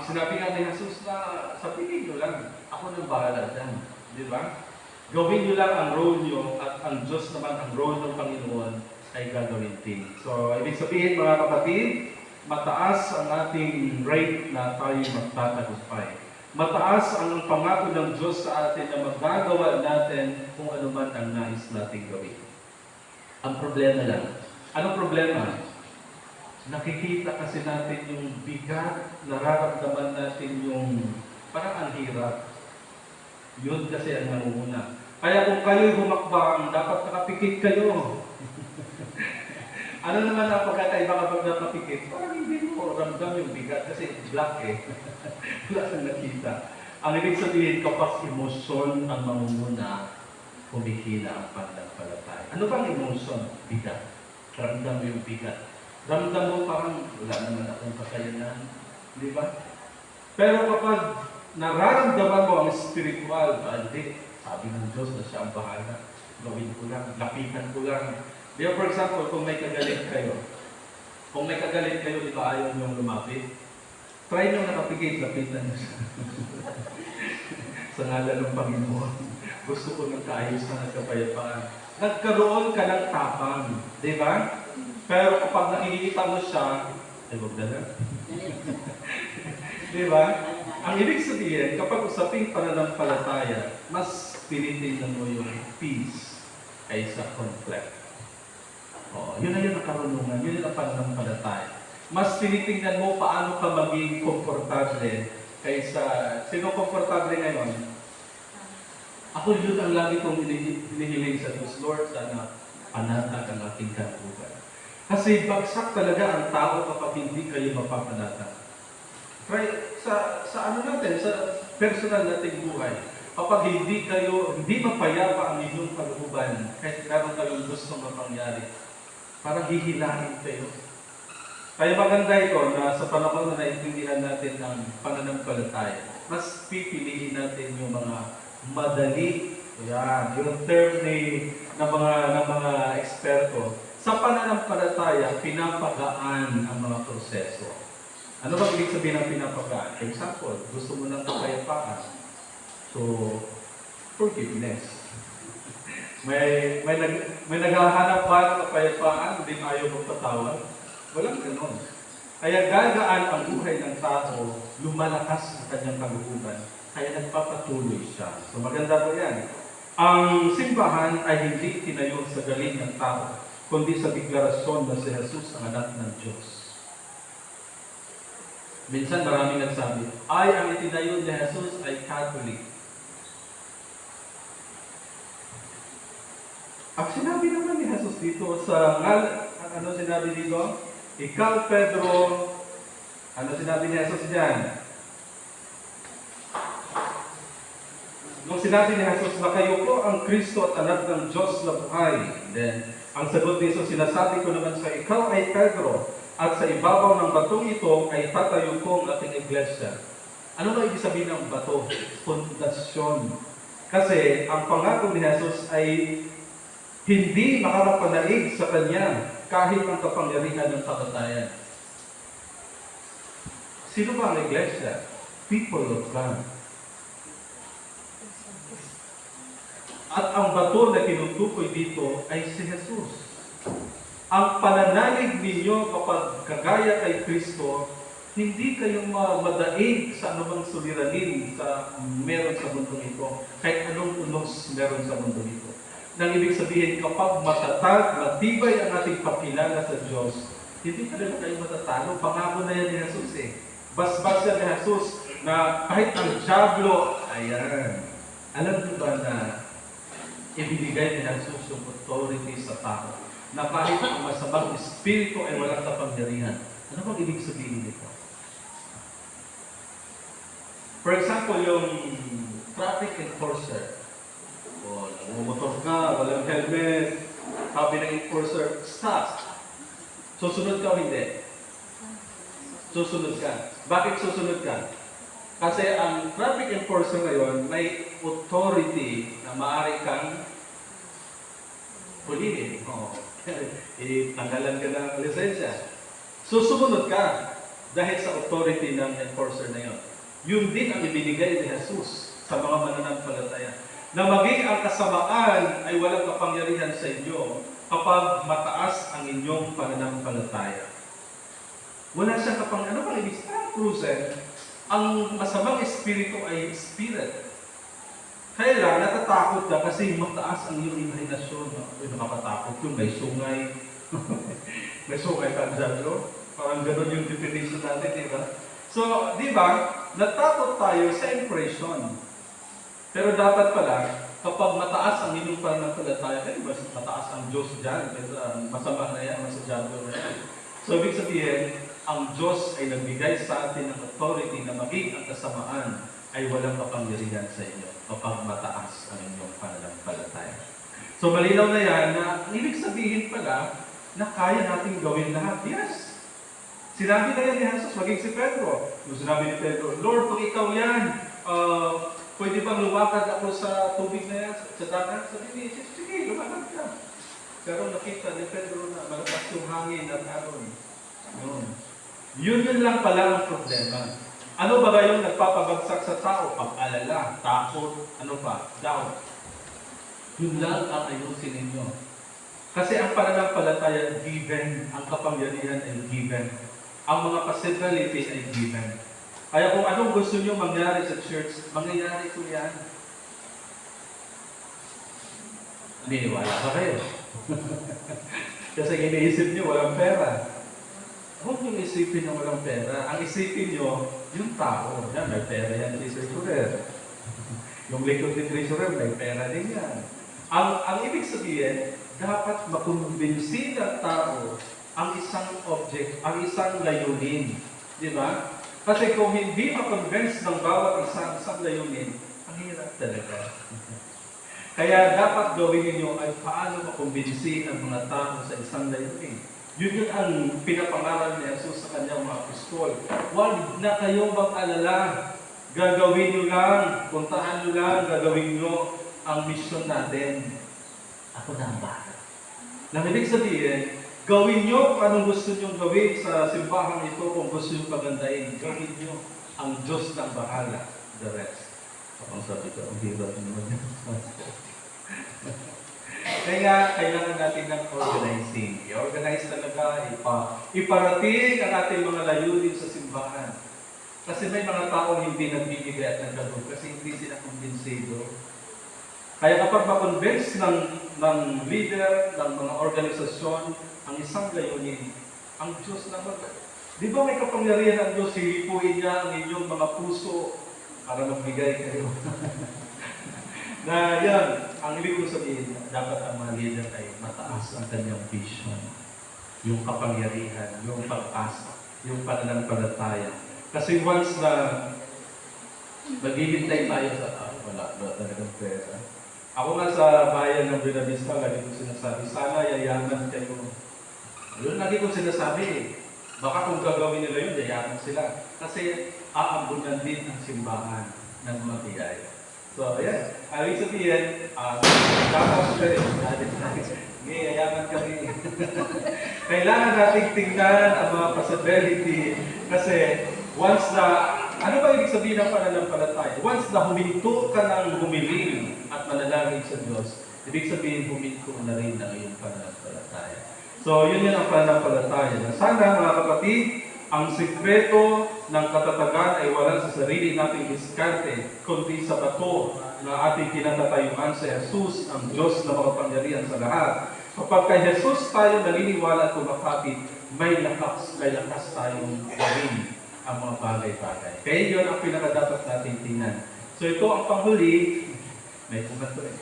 Sinabi nga ni Jesus na sa piling nyo lang, ako nang bahala dyan. Di ba? Gawin nyo lang ang role nyo at ang Diyos naman ang role ng Panginoon ay gagawin din. So, ibig sabihin mga kapatid, mataas ang ating rate na tayo magtatagumpay. Mataas ang pangako ng Diyos sa atin na magagawa natin kung ano man ang nais nating gawin. Ang problema lang. Anong problema? Nakikita kasi natin yung bigat, nararamdaman natin yung parang ang hirap. Yun kasi ang nangunguna. Kaya kung kayo'y humakbang, dapat nakapikit kayo. Ano naman ang pagkakaiba kapag nakapikit? Parang hindi mo ramdam yung bigat kasi black Wala kang nakita. Ang ibig sabihin, kapag emosyon ang mangunguna, humihina ang pananampalataya. Ano bang emosyon? Bigat. Ramdam mo yung bigat. Ramdam mo parang wala naman akong kakayanan. Di ba? Pero kapag nararamdaman mo ang spiritual, hindi, sabi ng Diyos na siya ang bahala. Gawin ko lang, lapitan ko lang. Di ba, for example, kung may kagalit kayo, di ba ayaw niyong lumapit? Try nyo nakapigit, lapitan nyo siya. Sa ngalan ng Panginoon, gusto ko ng kaayusan at kapayapaan. Nagkaroon ka ng tapang, di ba? Pero kapag nakikita mo siya, ay wag na lang. Di ba? Ang ibig sabihin, kapag usaping pananampalataya, mas pinitingnan mo yung peace kaysa conflict. Yun na yun ang karunungan, yun ang pananampalataya. Mas tinitingnan mo paano ka maging komportable Kaysa, sino komportable ngayon? Ako yun ang lagi kong hinihiling sa Diyos, Lord, sana panatag ang ating kalooban. Kasi bagsak talaga ang tao kapag hindi kayo mapapanatag. Try, sa ano natin, sa personal nating buhay, kapag hindi mapayapa ang inyong kalooban, kahit meron kayong gustong mapangyari, parang hihilahin kayo. Kaya maganda ito na sa panahon na naintindihan natin ang pananampalataya, mas pipiliin natin yung mga madali, yan, yung term ng mga eksperto. Sa pananampalataya, pinapagaan ang mga proseso. Ano ba ibig sabihin ng pinapagaan? For example, gusto mo ng kapayapaan. So, forgiveness. May naghahanap ba ng kapayapaan, hindi ayaw magpatawad? Walang ganon. Kaya gagaan ang buhay ng tao, lumalakas ang kanyang kalooban, kaya nagpapatuloy siya. So maganda po yan. Ang simbahan ay hindi tinayo sa galing ng tao, kundi sa deklarasyon na si Jesus ang anak ng Diyos. Minsan maraming nagsabi, ay ang itinayo ni Jesus ay Catholic. Ang sinabi naman ni Jesus dito sa ano sinabi dito? Ikaw, Pedro, ano sinabi ni Jesus dyan? Nung sinabi ni Jesus na kayo po ang Kristo at anak ng Diyos na buhay, then, ang sagot ni Jesus, sinasabi ko naman sa ikaw ay Pedro, at sa ibabaw ng batong ito ay tatayo ko ang ating iglesia. Ano ba ibig sabihin ng bato? Pundasyon. Kasi ang pangako ni Jesus ay hindi makakapanaig sa kanya kahit ang kapangyarihan ng kamatayan. Sino ba ang iglesia? People of God. At ang bato na tinutukoy dito ay si Jesus. Ang pananalig ninyo kapag kagaya kay Kristo, hindi kayong madaig sa anumang suliranin sa meron sa mundo ito, kahit anong unos meron sa mundo ito. Nang ibig sabihin, kapag matatag, matibay ang ating pakilala sa Diyos, hindi talaga kayo matatalo. Pangako na yan ni Jesus eh. Basbas yan ni Jesus na kahit ang diablo, ayan. Alam niyo ba na ibinigay ni Jesus yung authority sa tao? Na kahit ang masamang espiritu ay walang kapangyarihan. Ano bang ibig sabihin nito? For example, yung traffic enforcer. O, nagmumotor ka, walang helmet, sabi ng enforcer, stop. Susunod ka o hindi? Susunod ka. Bakit susunod ka? Kasi ang traffic enforcer ngayon may authority na maaari kang pulihin. Tanggalan ka ng lisensya. Susunod ka dahil sa authority ng enforcer na yun. Yun din ang ibinigay ni Jesus sa mga mananampalataya. Na maging ang kasamaan ay walang kapangyarihan sa inyo kapag mataas ang inyong pananampalataya. Wala siyang kapangyarihan. Ano bang ibig sabihin? Cruisen, ang masamang espiritu ay spirit. Kaya lang, natatakot ka kasi mataas ang iyong imahinasyon. Ay, nakakatakot yung may sungay. May sungay ka dyan, no? Parang gano'n yung definition natin, di ba? So, di ba, natakot tayo sa impression. Pero dapat pala, kapag mataas ang inyong pananampalataya, kaya mas mataas ang Diyos dyan, kaysa masama na yan, mas diyablo na yan. So, ibig sabihin, ang Diyos ay nagbigay sa atin ng authority na maging ang kasamaan ay walang kapangyarihan sa inyo kapag mataas ang inyong pananampalataya. So malinaw na yan na ibig sabihin pala na kaya natin gawin lahat. Yes! Sinabi na yan ni Jesus, maging si Pedro. Yung sinabi ni Pedro, Lord, kung ikaw yan, pwede bang lumakad ako sa tubig na yan, sa dagat? Sabi ni Jesus, sige, lumakad ka. Pero nakita ni Pedro na malakas yung hangin at aron. Yun lang pala ang problema. Ano ba yung nagpapabagsak sa tao? Pag-alala, takot, ano pa? Doubt. Yun lang ang ayusin ninyo. Kasi ang pananampalataya given, ang kapangyarihan ay given. Ang mga possibility ay given. Kaya kung anong gusto nyo mangyari sa church, mangyayari ko yan. Naniniwala ba kayo? Kasi iniisip nyo, walang pera. huwag yung isipin na walang pera. Ang isipin nyo, yung tao. Yan, may pera yan si treasurer. Yung likod ni treasurer, may pera din yan. Ang ibig sabihin, dapat makumbinsi ng tao ang isang object, ang isang layunin. Di ba? Kasi kung hindi makonvince ng bawat isang layunin, ang hirap talaga. Kaya dapat gawin ninyo ay paano makumbinsi ang mga tao sa isang layunin. Yun ang pinapangaral ni Jesus sa kanyang mga apostol. Huwag na kayong mag-alala. Gagawin nyo lang, puntahan nyo lang, gagawin nyo ang mission natin. Ako na ang bahala. Nang ibig sabihin, gawin nyo kung anong gusto nyo gawin sa simbahan ito, kung gusto nyo pagandahin. Gawin nyo. Ang Diyos na bahala. The rest. Ang sabi ko, ang hirap naman. Kaya kailangan natin ng organizing. I-organize talaga, iparating ang ating mga layunin sa simbahan. Kasi may mga taong hindi nagbibigay at nagdagod kasi hindi sila kumbinsido. Kaya kapag makonvince ng leader, ng mga organisasyon, ang isang layunin, ang Diyos naman. Di ba may kapangyarihan ang Diyos, hilipuin niya ang inyong mga puso para magbigay kayo. Na yan, ang ibig ko sabihin, dapat ang mga leader ay mataas ang kanyang vision, yung kapangyarihan, yung pag-asa, yung pananampalataya. Kasi once na maghihintay tayo sa wala talagang pera. Ako nga sa bayan ng Buena Vista, lagi ko sinasabi, sana yayaman kayo. Yun lagi ko sinasabi, baka kung gagawin nila yun, yayaman sila. Kasi aambunan din ang simbahan ng mabiyay. So, ayan. Ibig sabihin, dapat sila rin. Yayaman kami. Kailangan nating tingnan ang mga possibility. Kasi, once na, ano ba ibig sabihin ng pananampalataya? Once na huminto ka ng humiling at manalangin sa Diyos, ibig sabihin huminto na rin ang iyong pananampalataya. So, yun ang pananampalataya. Sana, mga kapatid, ang sikreto ng katatagan ay wala sa sarili nating diskarte, kundi sa bato na ating kinatatayuan sa Jesus, ang Diyos na makapangyarihan sa lahat. Kapag kay Jesus tayo naniniwala at kumakapit, may lakas tayong gawin ang mga bagay-bagay. Kaya yun ang pinakadapat natin tingnan. So ito ang panghuli, may pumato eh.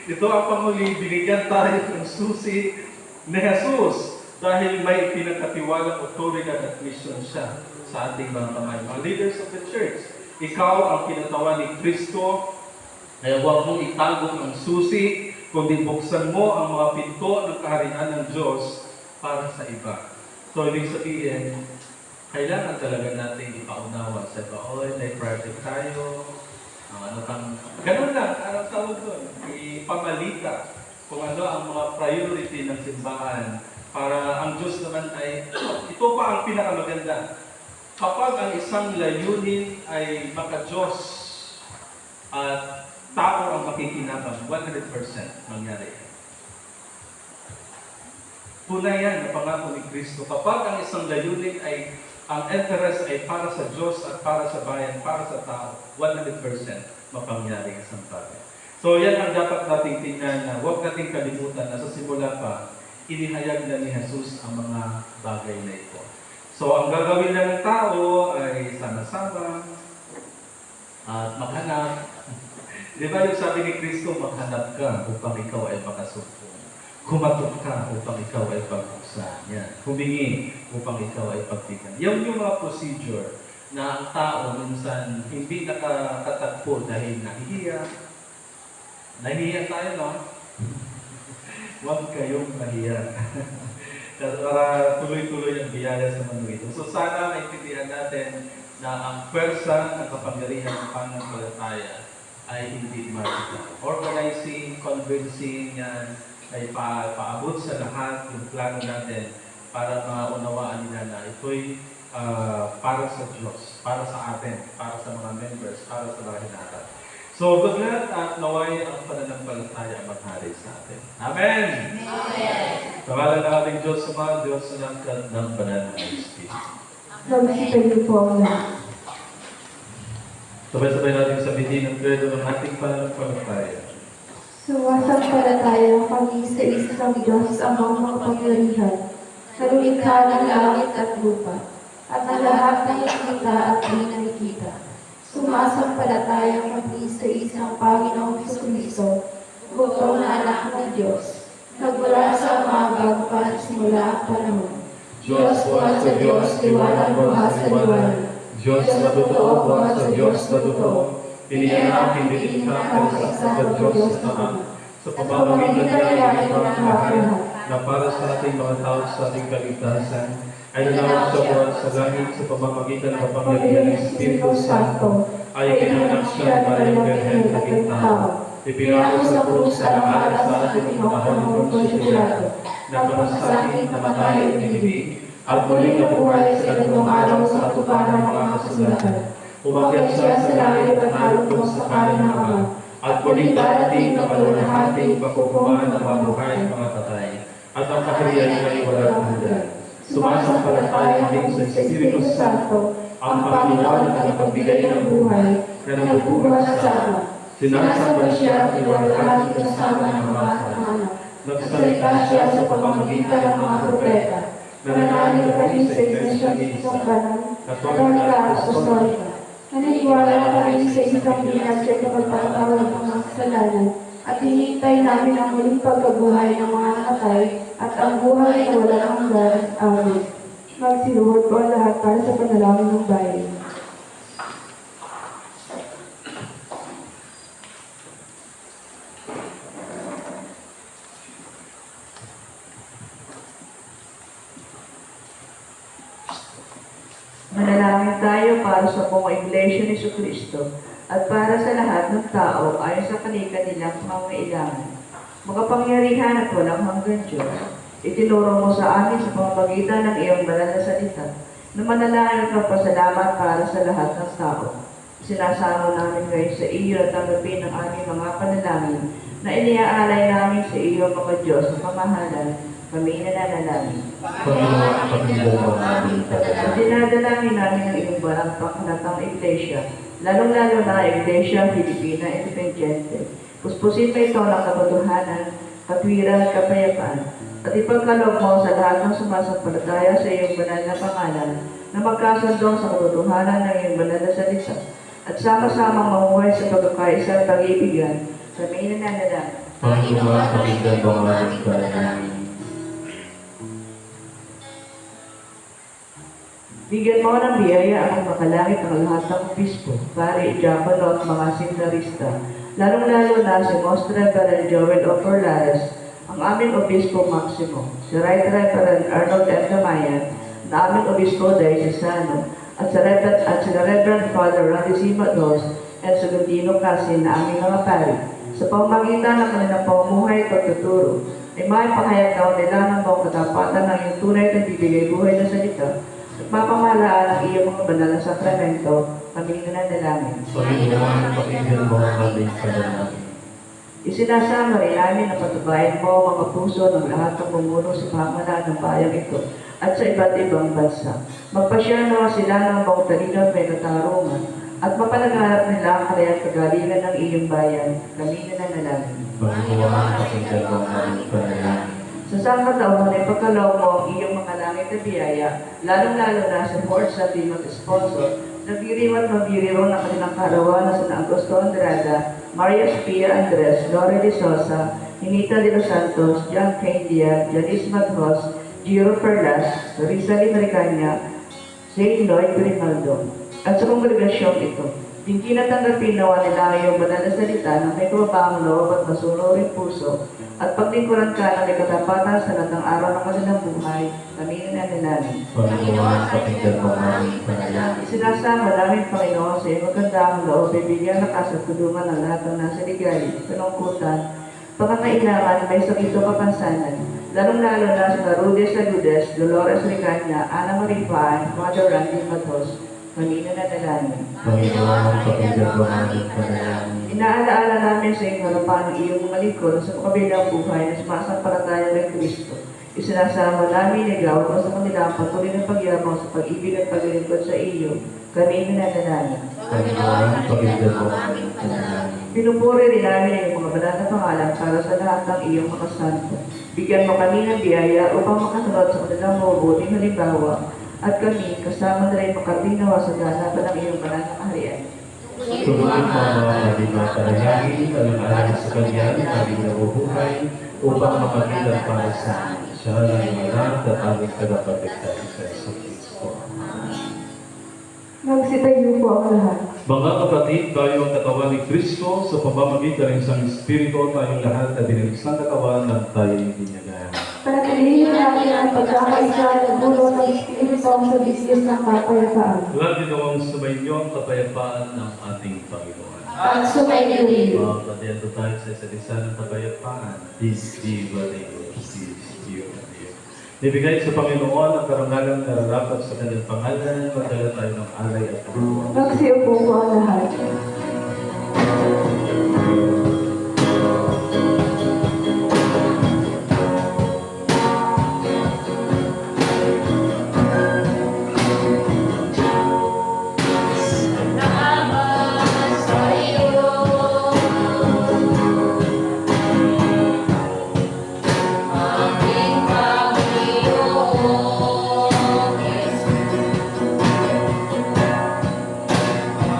Ito ang panghuli, binigyan tayo ng susi ni Jesus dahil may pinagkatiwalang otoridad at mission siya sa ating mga kamay. Mga leaders of the church, ikaw ang kinatawan ni Kristo, kaya huwag mong itago ang susi, kundi buksan mo ang mga pinto ng kaharian ng Diyos para sa iba. So, ibig sabihin, kailangan talaga natin ipaunawa sa iba. Oy, may project tayo. Ganun lang, anong tawag doon? Ipamalita kung ano ang mga priority ng simbahan para ang Diyos naman ay, ito pa ang pinakamaganda. Kapag ang isang layunin ay maka-Diyos at tao ang makikinabang, 100% mangyari. Tunay yan na pangako ni Kristo. Kapag ang isang layunin ay, ang interest ay para sa Diyos at para sa bayan, para sa tao, 100% mapangyari ang isang bagay. So yan ang dapat nating tingnan na huwag nating kalimutan na sa simula pa, inihayag na ni Jesus ang mga bagay na ito. So ang gagawin lang ng tao ay sama-sama at maghanap. Di ba yung sabi ni Kristo, maghanap ka upang ikaw ay makasumpong. Kumatok ka upang ikaw ay pagbuksan. Yan. Humingi upang ikaw ay pagbigyan. Yan yung mga procedure na ang tao minsan hindi nakakatagpo dahil nahihiya. Nahihiya tayo, no? Huwag kayong mahiya. Para tuloy-tuloy ang biyaya sa mundo ito. So sana maintindihan natin na ang pwersa ng kapangyarihan ng pananampalataya ay hindi magical. Organizing, convincing, yan ay paabot sa lahat yung plano natin para maunawaan nila na ito'y para sa Diyos, para sa atin, para sa mga members, para sa mga hinatag. So, good luck at naway ang pananampalataya maghari sa atin. Amen! Amen. Sa ngalan ng ating Diyos sa mga Diyos sa langkat ng banal na Espiritu. Magsipin niyo po ang lahat. Sabay-sabay natin sabihin ang credo ng ating pananampalataya. Sumasampalataya kami sa isang Diyos amang makapangyarihan, sa lumikha ng langit at lupa, at ang lahat ng nakikita at di nakikita. Sumasampalatayang mag-isa-isang Panginoong Jesucristo, bugtong na anak ng Diyos, nagmula sa umagang pa simula ang panahon. Diyos buhat sa Diyos, liwanag buhat sa liwanag. Diyos na totoo, buhat sa Diyos na totoo. Iniyanak, hindi itinakal sa isa sa Diyos na Ama. Sa pamamagitan niya ay pagkakaroon na para sa ating mga tao sa ating kaligtasan, ay nanawag sa buwan sa langit sa pamamagitan ng kapangyarihan ng Espiritu Santo, ay pinanak siya para yung Birhen naging tao. Ipinako sa krus sa nakala sa ating mga panahon ng konsyulado, na panasakit na matay at inibig, at muling nabuhay sa ganitong araw sa katuparan ng mga kasulatan. Umakyat siya sa langit at narupong sa kanan ng Ama, at muling darating na paluwalhating pakukuhaan ng mga buhay at mga patay, at ang kaharian ay walang hanggan. Sumasampalataya din sa Espiritu Santo, ang Panginoon at ang pagbigay ng buhay na nabubuhay sa Ama. Sinasamba siya at iwalhati kasama ng mga anak. Nagsalita siya sa pamamagitan ng mga propeta. Nananalig kami sa Iglesia ng isang banal, katolika at apostolika. Naniniwala kami sa isang binag sa kapagpapatawad ng mga kasalanan, at hinihintay namin ang muling pagkabuhay ng mga nakatay at ang buhay na walang hanggan. Amen. Magsiluhod po ang lahat para sa panalangin ng bayan. Manalangin tayo para sa buong Iglesia ni Jesucristo at para sa lahat ng tao ayon sa kanilang pangangailangan. Makapangyarihan at walang hanggan Diyos, itinuro mo sa amin sa pamamagitan ng iyong banal na salita na manalangin at magpasalamat para sa lahat ng tao. Sinasamo namin ngayon sa iyo at tanggapin ang aming mga panalangin na iniaalay namin sa iyo mga Diyos sa pamahalan. Kami nananalangin. Panginoon, pakinggan mo ang aming At panalangin. dinadalangin namin ang iyong barang pangkalatang iglesia, lalong-lalo na ang Iglesia Filipina Independiente. Puspusin mo ito ng katotohanan, katwiran at kapayapaan, at ipagkaloob mo sa lahat ng sumasampalataya sa iyong banal na pangalan na magkasundong sa katotohanan ng iyong banal na salita at sama-samang mamuhay sa pagkakaisa at pag-ibigan. Kami nananalangin. Panginoon, pakinggan mo ang aming panalangin. Bigyan mo ng biyaya ang makalangit ng lahat ng obispo, pari, diakono at mga seminarista, lalong-lalo na si Most Reverend Joel O. Forlares, ang aming obispo Maximo, si Right Reverend Arnold M. Damayan, na aming obispo Diocesano, at si Reverend Father Randy C. Matos at si Gundino Casin na aming mga pari. Sa pamamagitan ng kanilang pamumuhay at pagtuturo, ay maipahayag daw nila ng buong katapatan ng iyong tunay na bibigay buhay na salita at mapamahalaan ang iyong mga banal na sakramento, kami nananalangin. Panginoon, pakinggan mo ang aming panalangin. Isinasama rin namin na patubayan mo ang mga puso ng lahat ng bumuno sa pamahalaan ng bayang ito at sa iba't ibang bansa. Magpasya nawa sila ng buong talino at may katarungan at mapalaganap nila ang kayang kagalingan ng iyong bayan. Kami nananalangin. Panginoon, pakinggan mo ang aming panalangin. Sa sangkataon ay pagkaloob mo ang iyong mga langit na biyaya, lalong-lalo na sa Fort Santiago Sponsor, nagdiriwan mabiriro ng kanilang karawan na sa Augusto Andrada, Maria Spia Andres, Lore de Sosa, Hinita de los Santos, John Candia, Janice Mathos, Giro Perlas, Risa Limaricanya, St. Lloyd Grimaldo. At sa kongregasyong ito, dinggin at tanggapin nawa nila ang iyong banal na salita na may kumabang loob at masunuring puso, at paglingkuran ka ng may katapatan sa lahat ng araw ng kanilang buhay, kami nananalangin. Panginoon, pakinggan mo ang aming panalangin. Sinasama namin, Panginoon, sa iyong magandang loob, bibigyan lakas at tulungan ng lahat ng nasa ligay, kalungkutan, pangangailangan, may sakit o kapansanan, lalong-lalo na sa Rudes Agudes, Dolores Ricanya, Ana Marie Paan, Father Randy Matos, kami nananalangin. Panginoon, pakinggan mo ang aming panalangin. Inaalaala namin sa iyong harapan ang iyong mga lingkod sa kabilang buhay na sumasampalataya ng Kristo. Isinasama namin ikaw at sa kanila ang patuloy ng pagyabang sa pag-ibig at paglilingkod sa iyo. Kami nananalangin. Panginoon, pakinggan mo ang aming panalangin. Pinupuri rin namin ang mga banal na pangalan para sa lahat ng iyong mga santo. Bigyan mo kami ng biyaya upang makasunod sa kanilang mabubuting halimbawa at kami kasama na rin makatinawa sa ganapan ng iyong banal na kaharian. Tumutin mo ang mga aming mga panalangin, alang-alang sa Kanya na aming nabubuhay, upang makabilang para sa amin. Siya ang aming anak at aming tagapagligtas sa Yesu Kristo. Magsitayo po ang lahat. Mga kapatid, tayo ang katawan ni Kristo sa pamamagitan ng isang Espiritu, tayong lahat na dinilisang katawan ng tayo ibinyagan. Panatilihin natin ang pagkakaisa at bulot ng Espiritu sa bisnis ng kapayapaan. Lagi nawang sumainyo ang kapayapaan ng ating Panginoon. At sumainyo rin. Mga kapatid, tayo sa isa't isa ng kapayapaan. Peace be with you. Peace be with you. Ibigay sa Panginoon ang karangalang nararapat sa kanyang pangalan, magdala tayo ng alay at pagkakuha. Magsiupo po ang lahat. Salamat sa iyo. Aming Panginoon Jesus.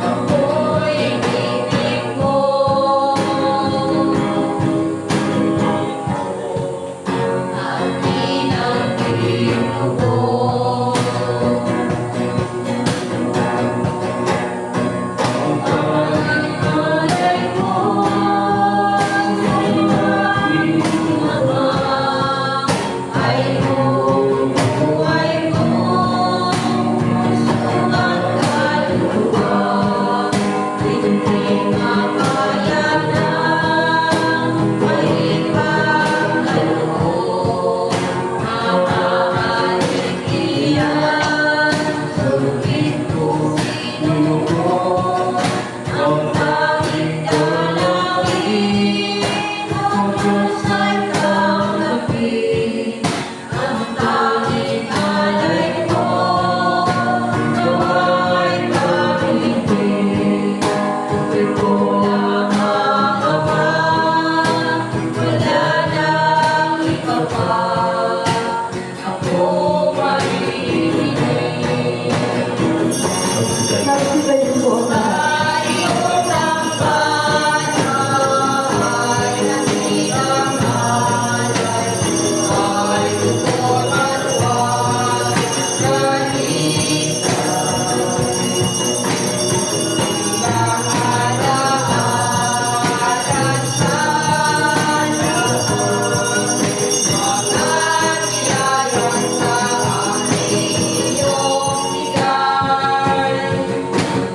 Ako'y ibig mo. Amin ang Panginoon. Alay mo, ay mo, buhay ko, sumat kaluluwa, hindi makaya ng maipagkaloob, maaaring iyan, sulit ko sinuko, ang tanging dalangin, ang Diyos ay tanggapin, ang tanging alay ko, nawa'y pag-ibig. Ito lang ang Ama, wala nang iba pa, ako maririnig. Magsitayo po ang lahat.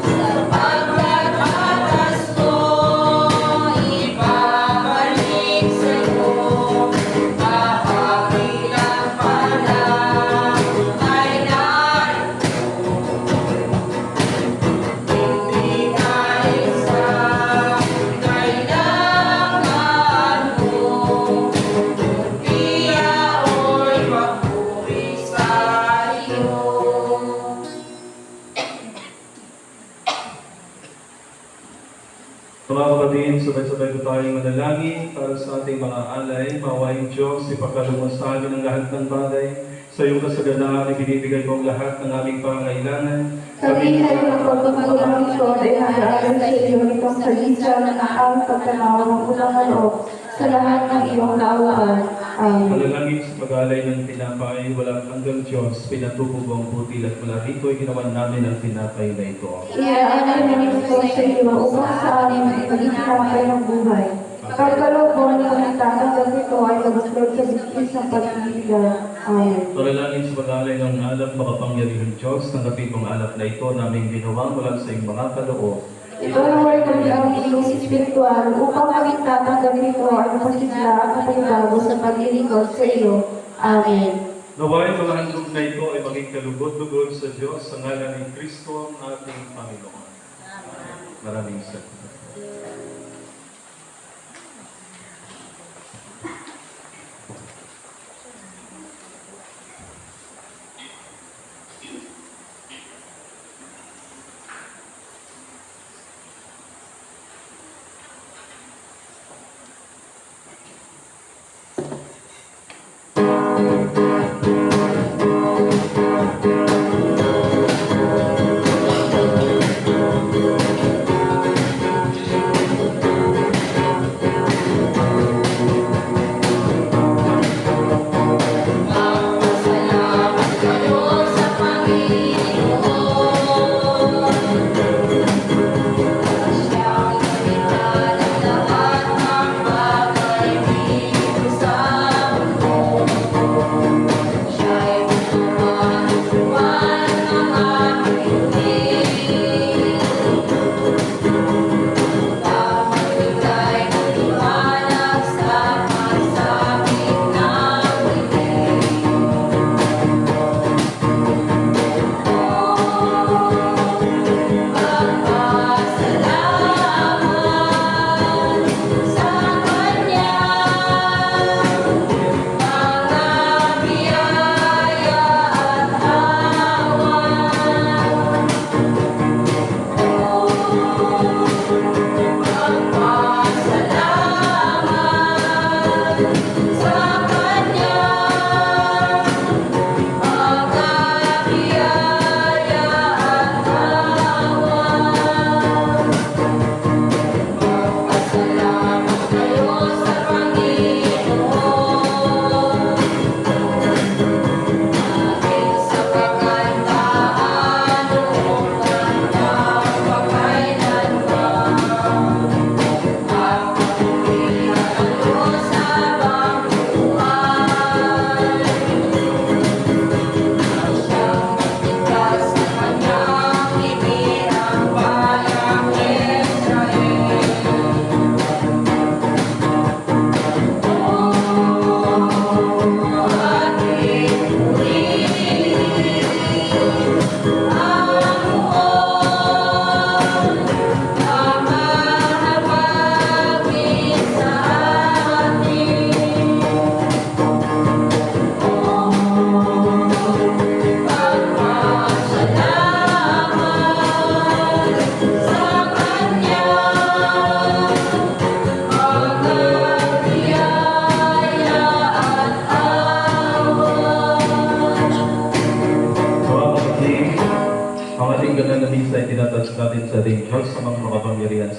Sa pagkakatas mo, ibabalik sa'yo, kahabilang pala ay narito. Hindi ka isa, kailangan mo, kundi ako'y papuri sa iyo. Mga kapatid, sabay-sabay ko tayong manalangin para sa ating mga alay. Mawaing Diyos, ipagkaloob sa amin ang lahat ng bagay. Sa iyong kasaganaan, ibinibigay ko ang lahat ng aming pangangailangan. Sabihin tayo ng pagpapagulang ito ay nag-aaral sa iyo nitong salisa ng ang pagtanaw ng unang manok sa lahat ng iyong naawaan. Amen. Manalangin sa pag-alay ng tinapay, walang hanggang Diyos, pinatubog ang butil at mula rito ay ginawan namin ang tinapay na ito. Iyaan namin ito sa iyo upang sa amin ay maging tinapay ng buhay. Pagkaloob mo ng pagtatanggap nito ay maguslod sa bigkis ng pag-ibigay. Amen. Manalangin sa pag-alay ng alap, makapangyarihang Diyos, tanggapin kong alap na ito naming ginawang mula sa iyong mga kaloob. Ituloy kami ang iyong espiritual upang aming tatanggap nito ay mapasigla at mapagbago sa paglilingkod sa iyo. Amen. Naway mga handog na ito ay maging kalugod-lugod sa Diyos sa ngalan ni Kristo ang ating Panginoon. Maraming salamat.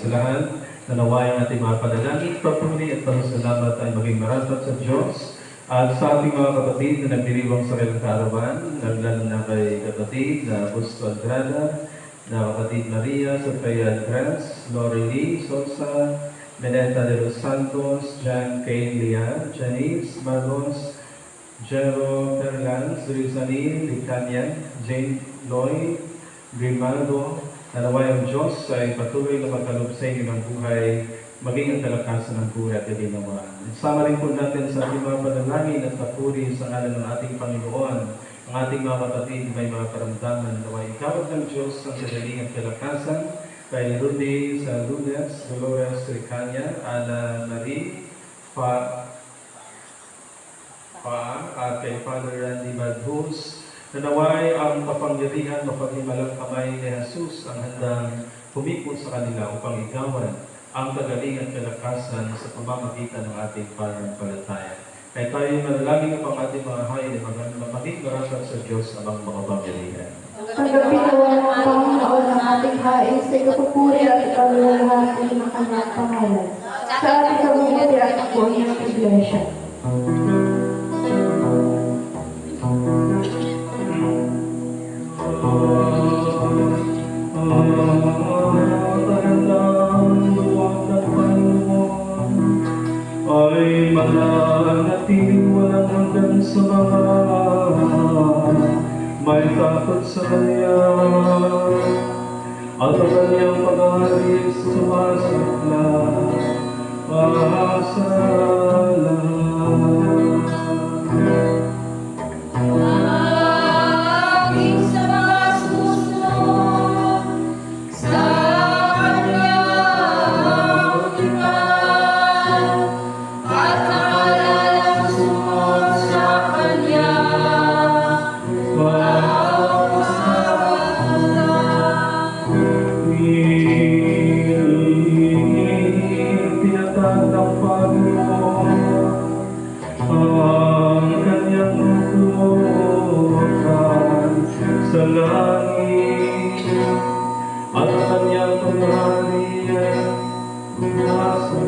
kasilahan, na naway ang ating mga panalangin, papuri at pasasalamat ay maging marapat sa Diyos at sa ating mga kapatid na nagdiriwang sa kanilang kaarawan, lalo na kay kapatid na Busto Andrada, na kapatid Maria, Sofia Andres, Lori Lee, Sosa, Meneta de los Santos, Jan Kane Lia, Janice Marlos, Jero Perlans, Rizalin, Licanian, Jane Loy, Grimaldo, na naway ang Diyos ay patuloy na magkaloob sa inyo ng buhay, maging ang kalakasan ng buhay at ginawa. Sama rin po natin sa ating mga panalangin at papuri sa ngalan ng ating Panginoon, ang ating mga kapatid may mga karamdaman, naway ikawat ng Diyos ang kagaling at kalakasan, kay Rudy Saludas, Dolores Ricania, Ana Marie, at kay Father Randy Madhus, na naway ang kapangyarihan mapaghimalang kamay ni Jesus ang handang humikot sa kanila upang igawan ang kagalingan at kalakasan sa pamamagitan ng ating pananampalataya. Kaya tayo manalangin upang ating mga hain ay maging marapat sa Diyos amang makapangyarihan. Tanggapin nawa ng Panginoon ang ating hain sa ikapupuri at ikalulahati ng kanyang pangalan. Sa ating kabubuti at ako ng Iglesia. Ay mananatiling walang hanggan sa mga may takot sa Kanya at ang Kanyang pag-aalis sumasigla masasalan. Aking sa mga susunod sa kanyang iman at naalalang sumunod sa kanya. Tinatag ng Panginoon ang Kanyang tumukan sa langit at ang Kanyang pangyari ay nasa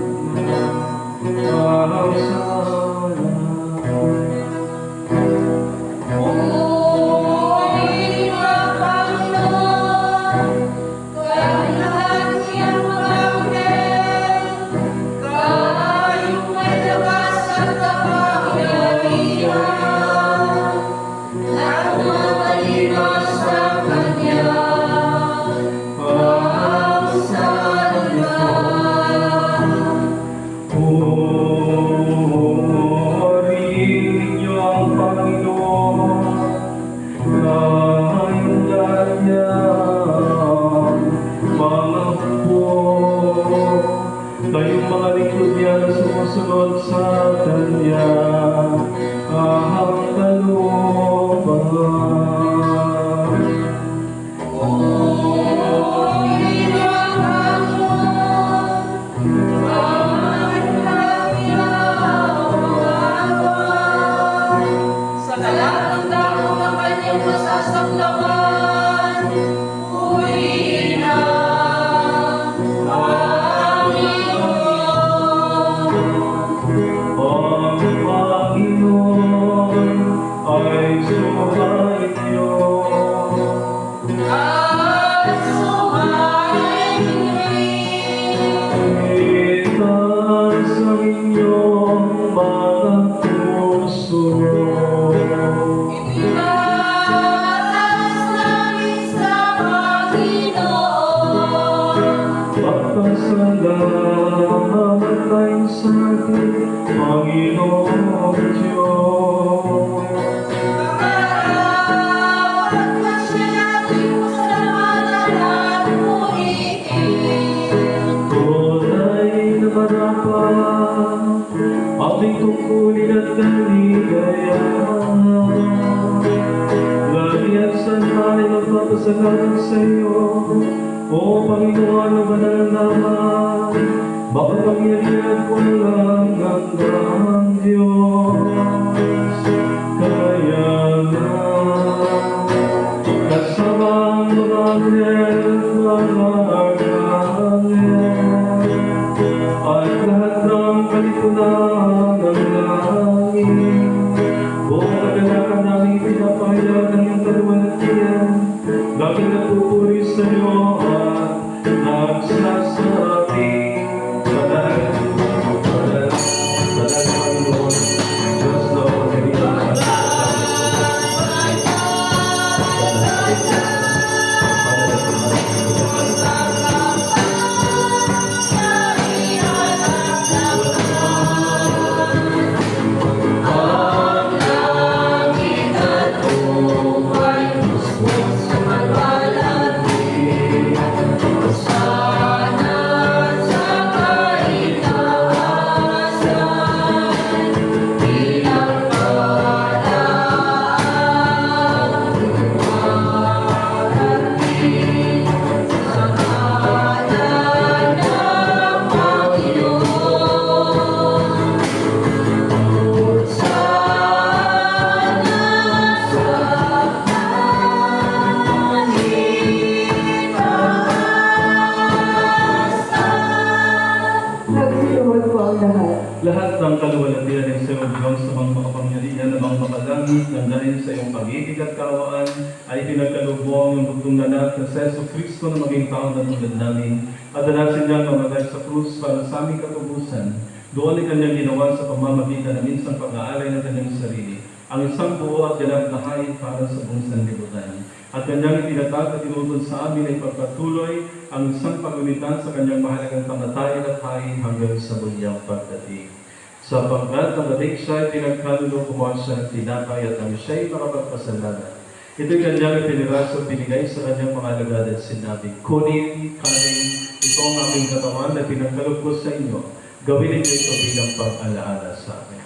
Pumuri ang Panginoon, kayong lahat niyang mga anghel, kayong may lakas at kapangyarihan, na umatalino sa Kanya. Purihin niyo ang Panginoon, kayong ganyang mga hukbo, kayong mga lingkod niya na sumusunod sa Kanya, ang kalooban. Pumuri ang Panginoon, sa lahat ng dako ng kanyang masasaklawan, purihin ang Panginoon. Ang Panginoon ay sumainyo. At sumainyo Itaas ang inyong mga puso. Itaas namin sa Panginoon. Pagpasalamat tayo sa ating Panginoong Diyos. At siya natin pasalamatan at purihin. Tunay na marapat, ating tungkulin at kaligayahan. Lagi at saan tayo magpapasalamat sa iyo, O Panginoon na banal naman, makapangyarihan po lang ang Diyos. Kaya nga, kasama ang mga anghel, mga arkanghel, lipunan ng langit. Buong kaganapan namin pinapahayag ng iyong kaluwalhatian. Lagi nagpupuri sa iyo at nagsasabi, Banal, Banal, Banal na Panginoon, Diyos na pagkalitan sa Nagsiluhod po ang lahat. lahat ng kaluwalhatian ay sa iyong Diyos sa mga makapangyarihan na mga makalangit ng dahil sa iyong pag-ibig at kaawaan ay pinagkalubong yung bugtong anak na sa Yesu Kristo na maging tao na tulad namin at dalasin niyang mamatay sa krus para sa aming katubusan. Doon ay kanyang ginawa sa pamamagitan na minsang pag-aalay ng kanyang sarili, ang isang buo at ganap na hain para sa buong sanlibutan. At kanyang itinatag at tinutod sa amin ay pagpatuloy ang isang pagulitan sa kanyang mahalagang kamatayan at hain hanggang sa mulyang pagdating. Sapagkat ang dating siya ay pinagkalulo, kumuha siya ng tinapay at ang siya ay makapagpasalanan. Ito'y kanyang itiniraso binigay sa kanyang mga alagad at sinabi, Kunin, kanin, ito ang aming katawan na pinagkaloob ko sa inyo. Gawin ninyo ito bilang pag-alaala sa akin.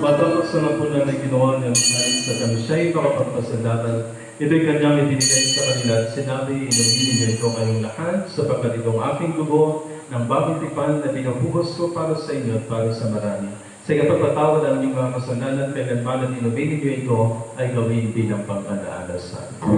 Matapos sa napunan na ginawa niya sa kami siya'y makapagpasalanan, ito'y kanyang ibinigay sa kanila at sinabi, inumin niyo ito kayong lahat sapagkat itong aking dugo ng bagong tipan na binubuhos ko para sa inyo at para sa marami. Sa ikapagpatawad ang inyong mga kasalanan, kailanman at inumin niyo ito ay gawin bilang pag-alaala sa akin.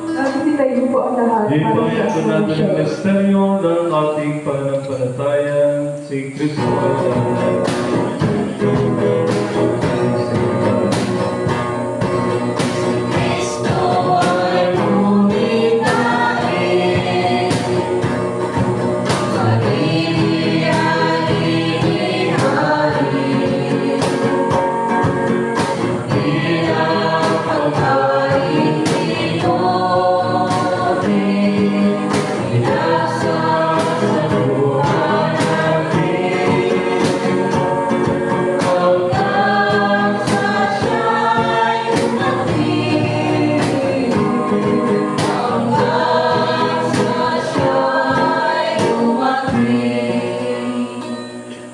Nagsitayo po ang lahat. Ibayan ko natin ang misteryo ng ating pananampalataya, si Kristo ay namatay.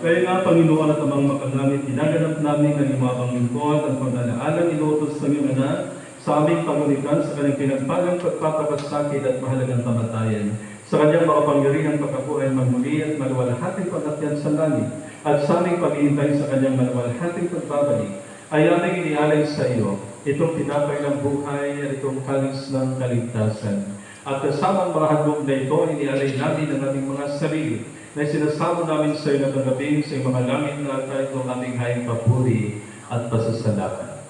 Kaya nga, Panginoon at Amang Makagamit, ginaganap namin ng imabang lingkod ang pag-alaalang inutos ng iyong anak sa aming pagulitan sa kanyang pinagpalang pagpapakasakit at mahalagang kamatayan, sa kanyang makapangyarihang pagkabuhay magmuli at maluwalhating pag-akyat sa langit, at sa aming paghihintay sa kanyang maluwalhating pagbabalik, ay aming inialay sa iyo itong tinapay ng buhay at itong kalis ng kaligtasan. At kasama ang mga handog na ito, inialay namin ang aming mga sarili, na sinasamo namin sa iyo na kagabing sa iyong mga langit na altar itong aming haing papuri at pasasalamat.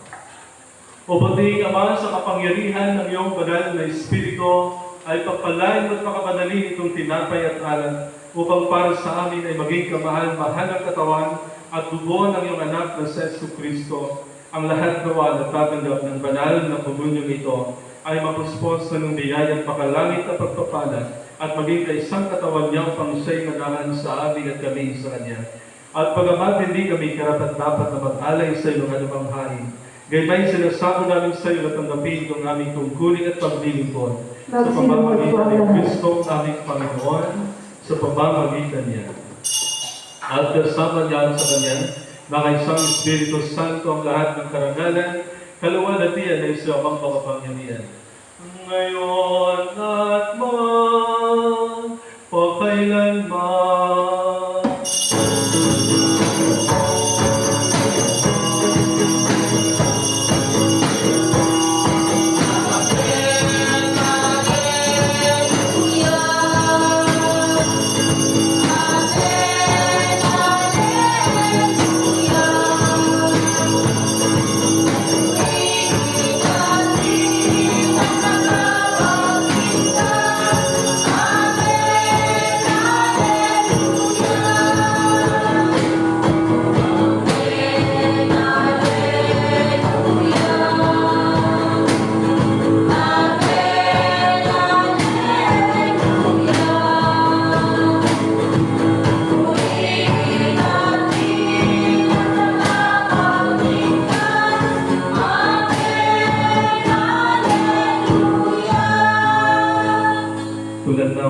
O bating Ama, sa kapangyarihan ng iyong banal na Espiritu, ay pagpalain at makapanalin itong tinapay at alak, upang para sa amin ay maging kamahal-mahal ang katawan at dugo ng iyong anak na sa Yesu Kristo, ang lahat nawa na tatanggap ng banal na komunyon ito ay mapuspos ng biyayang pakalangit at pagpapala at maging kaisang katawan niya upang siya'y manahan sa amin at kami sa Kanya. At pagamat hindi kami karapat-dapat na mag-alay sa iyong anumang hain, gayon sinasamo namin sa iyo na tanggapin itong aming tungkulin at paglilingkod sa pamamagitan ni Kristo aming Panginoon, sa pamamagitan niya. At kasama niya sa Kanya, na kay isang Espiritu Santo ang lahat ng karangalan, kaluwalhatian ay sa amang makapangyarihan. Ngayon at magpakailanman.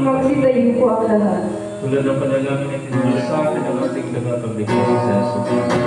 Magsitayo po ang lahat. Tulad ng panalangin na tinulad sa akin ang ating tagapagligtas si Jesus.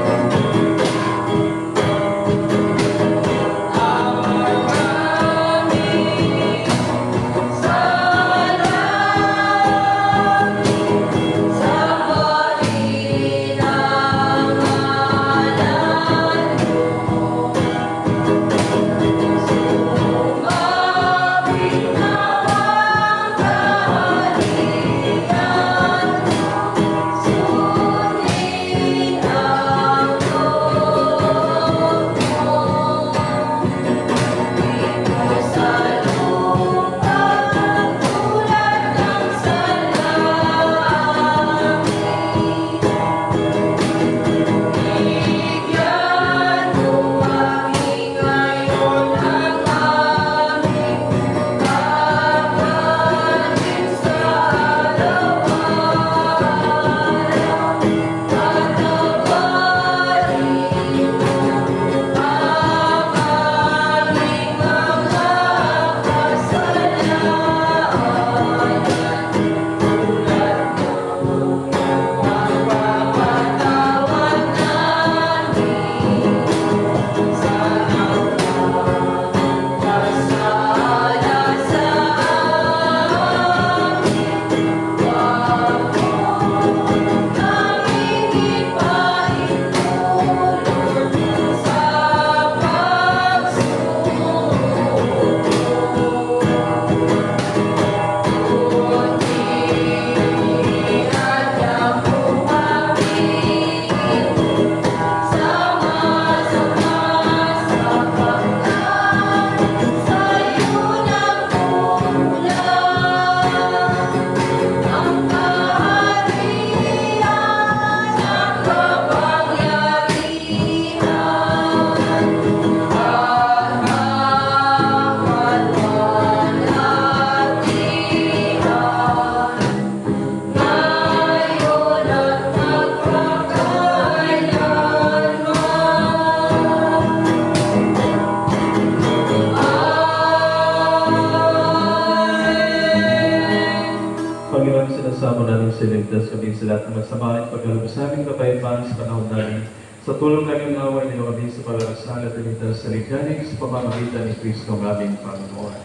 Panginoon, sinasama namin siligtas kami sa lahat ng masama at pagkalabas sa aming kapayapaan sa panahon namin. Sa tulong ng iyong away, niyo kami sa pagkakasal at iligtas sa ligtanig sa pamamagitan ni Kristo ang aming Panginoon.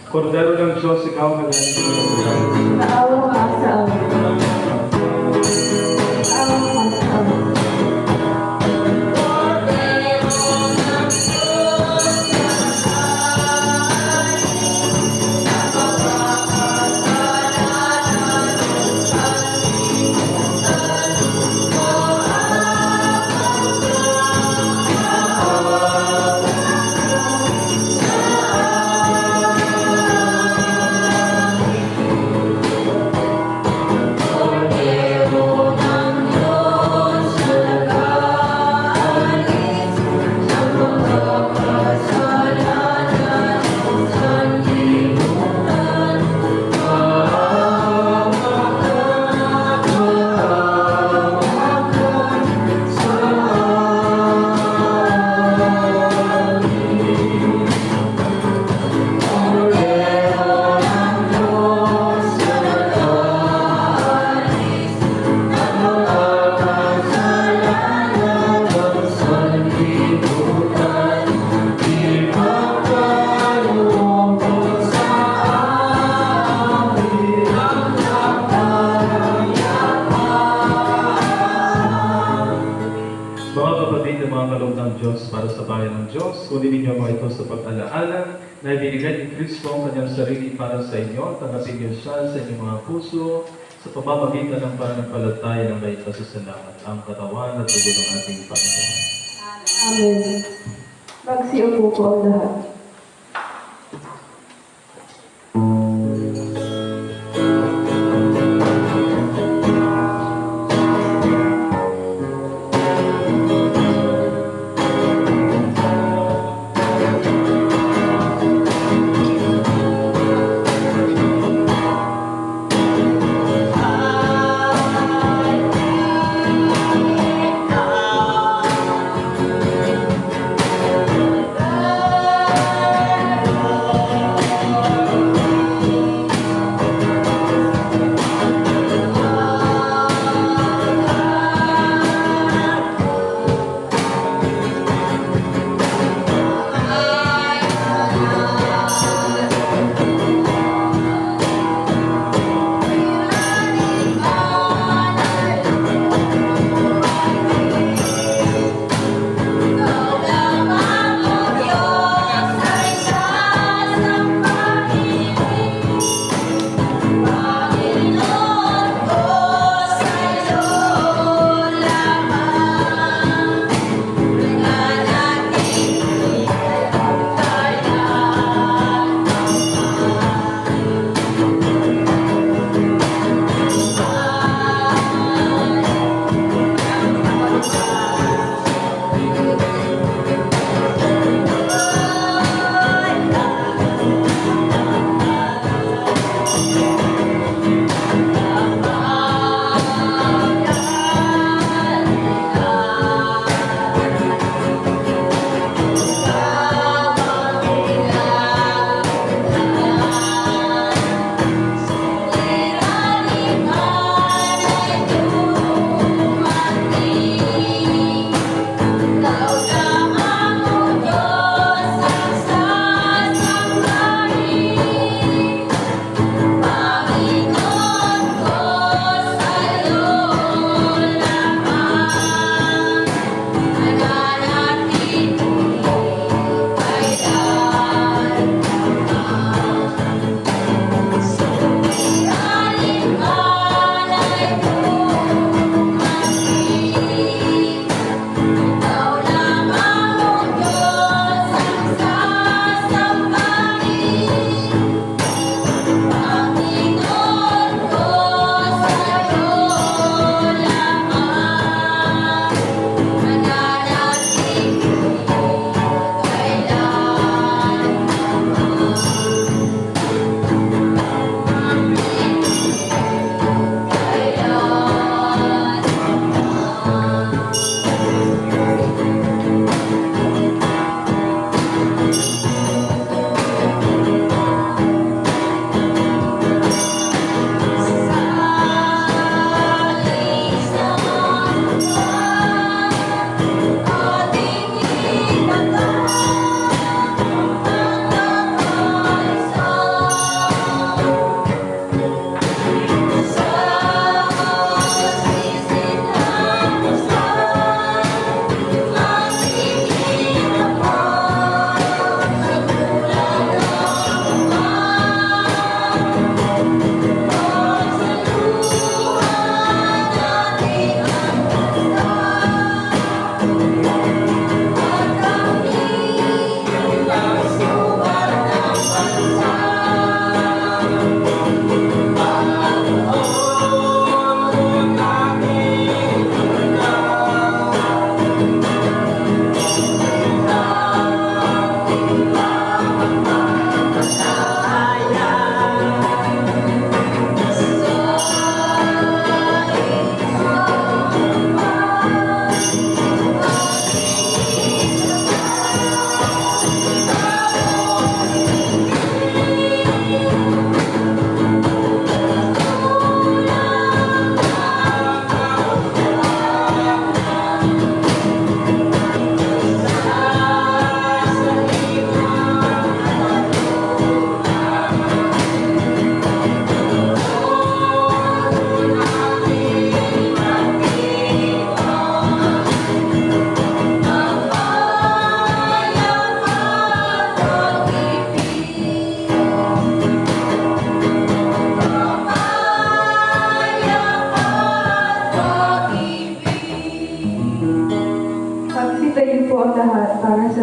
Kordero ng Diyos, ikaw ang nagaling sa mga Naawa ka sa amin. Naawa ka sa amin. Diyos para sa bayan ng Diyos. Kunin ninyo mga ito sa pag-alaala na ibinigay ni Kristo ang kanyang sarili para sa inyo. Tanggapin niyo siya sa inyong mga puso sa pamamagitan ng pananampalataya ng may pasasalamat ang katawan at dugo ng ating Panginoon. Amen. Magsiupo po ang lahat. I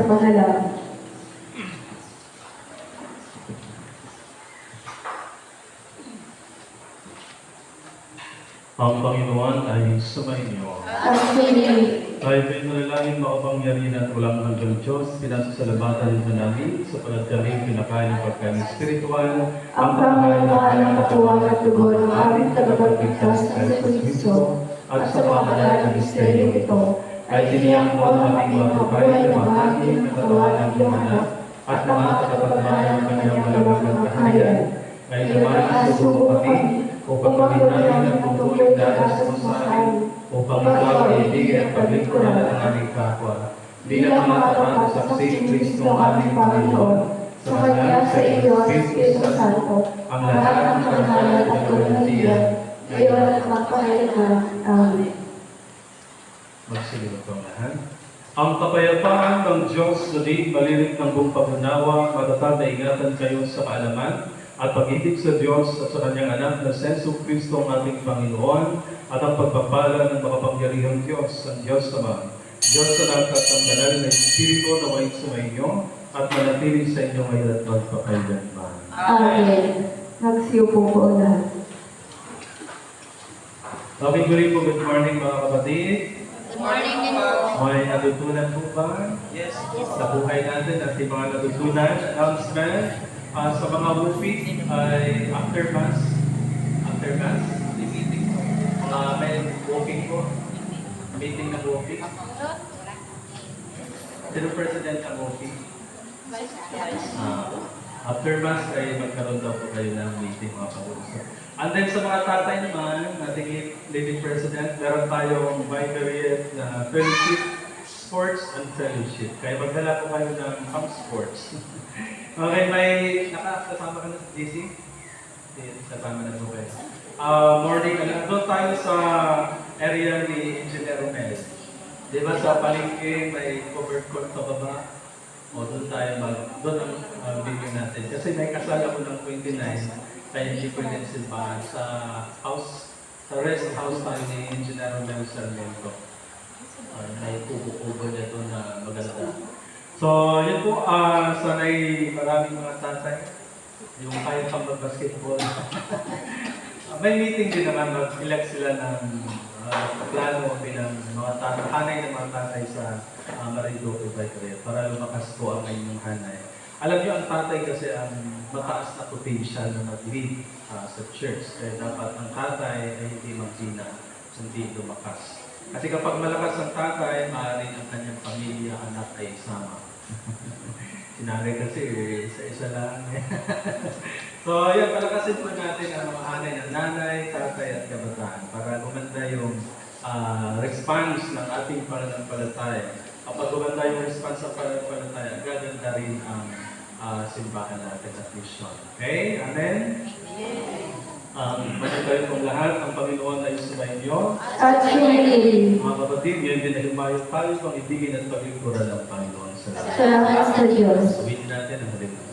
sa panalangin. Ang Panginoon ay sumainyo. At pinili, Tayo po'y manalangin makapangyarihan at walang hanggang Diyos, pinasasalamatan mo namin sapagat kami pinakain ng pagkain espiritual, ang pangalagaan ng katawan at dugo ng aming tagapagligtas na si Kristo at sa mga banal na misteryo ito, ay tiniyak mo ang aming mga buhay na bahagi ng katawan ng iyong anak at mga tagapagmana ng kanyang malawakang kaharian. Ngayon naman, susubo kami upang kami namin ang tungkol na kasasahan, upang ikaw ay ibigay at paglingkuran ng aming kapwa. Bilang mga tapat sa saksi Kristo ang aming Panginoon, sa Kanya sa iyo at Espiritu Santo, ang lahat ng karangalan at kalunayan, ngayon at magpahalaga. Amen. Magsilip ang lahat. Ang kapayapaan ng Diyos na di malilit ng buong pag-unawa, matatag na ingatan kayo sa kaalaman at pag-ibig sa Diyos at sa Kanyang anak na Senso Kristo ang ating Panginoon at ang pagpapala ng makapangyarihang Diyos, ang Diyos Ama, Diyos sa lahat at ang banal na Espiritu na may sumainyo at manatili sa inyo ngayon at magpakailanman. Amen. Magsiupo po lahat. Sabi ko rin po, good morning mga kapatid. Good morning din po. May natutunan po ba? Yes. Sa buhay natin at yung mga natutunan, announcement. Sa mga WUPI ay after mass, meeting. May walking po, meeting na walking. Sino president ng walking? After mass ay magkaroon daw po kayo ng meeting mga kausap. And then sa mga tatay naman, ating living president, meron tayong bicareer na fellowship, sports and fellowship. Kaya magdala po kayo ng sports. Okay, may nakasama ka na sa GC? Kasama na po kayo. Morning, doon tayo sa area ni Engineer Romel. Di ba sa palengke may covered court sa baba? O doon tayo doon ang video natin. Kasi may kasal ako ng 29, kaya hindi pwede silbahan sa house, sa rest house tayo ni Engineer Romel Sarmiento. May kubo-kubo niya doon na maganda. So, yun po, sanay maraming mga tatay, yung kaya pang mag-basketball. May meeting din naman, mag-elect sila ng plano bilang mga tatay, hanay ng mga tatay sa Marinduque Bakery para lumakas po ang inyong hanay. Alam niyo, ang tatay kasi ang mataas na potential na mag-lead sa church. Kaya dapat ang tatay ay hindi maghina, hindi lumakas. Kasi kapag malakas ang tatay, maaaring ang kanyang pamilya, anak ay sama. Sinanay kasi, isa-isa lang. So, yan, palakasin po natin ang mga hanay ng nanay, tatay at kabataan para gumanda yung response ng ating pananampalataya. Kapag gumanda yung response ng pananampalataya, gaganda rin ang simbahan natin at mission. Okay? Amen? Pagkakaroon kong lahat, ang Panginoon ay sumainyo. At pinili, Mga kapatid, ngayon din ay humayo tayo pang ibigin at paglingkuran ng Panginoon. salamat sa Diyos. Sabihin natin ang halinaw.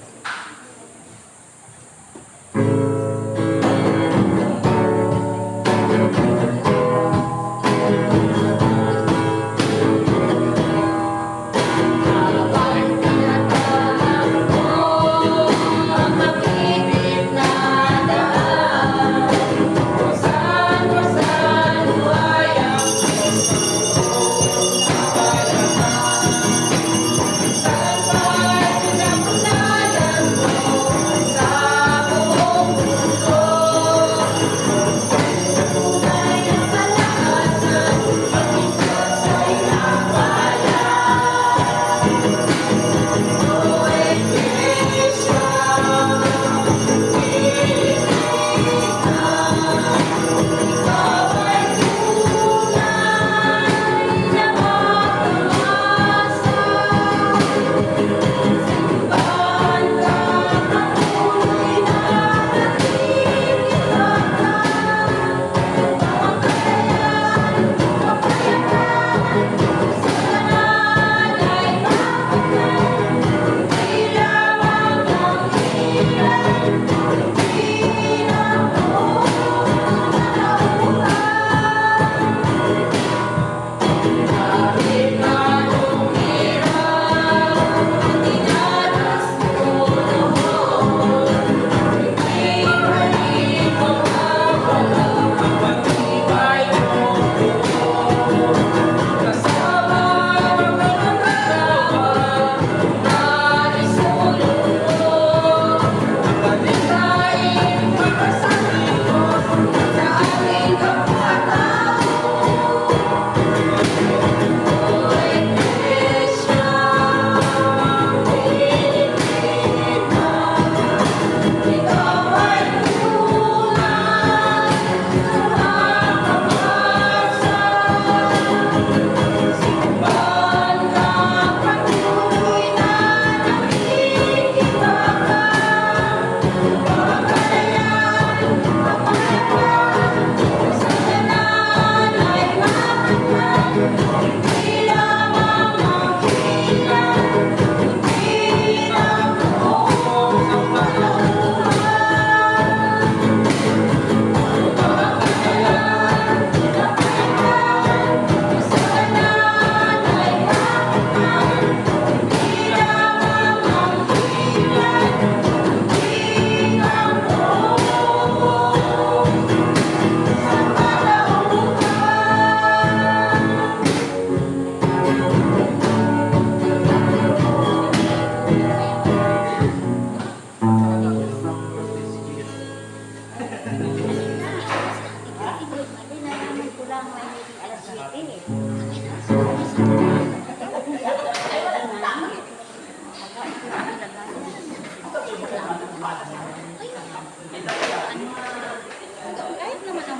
Sa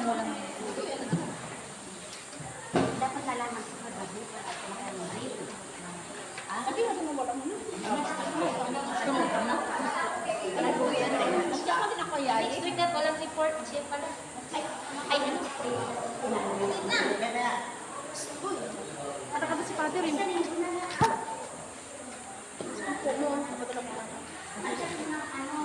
Dapat nalaman ko na bago para makalimutan. Sabi mo mo wala mo. Next week na walang report. Siya pala. Ay, ano? Ano ka ba si Father? Ano?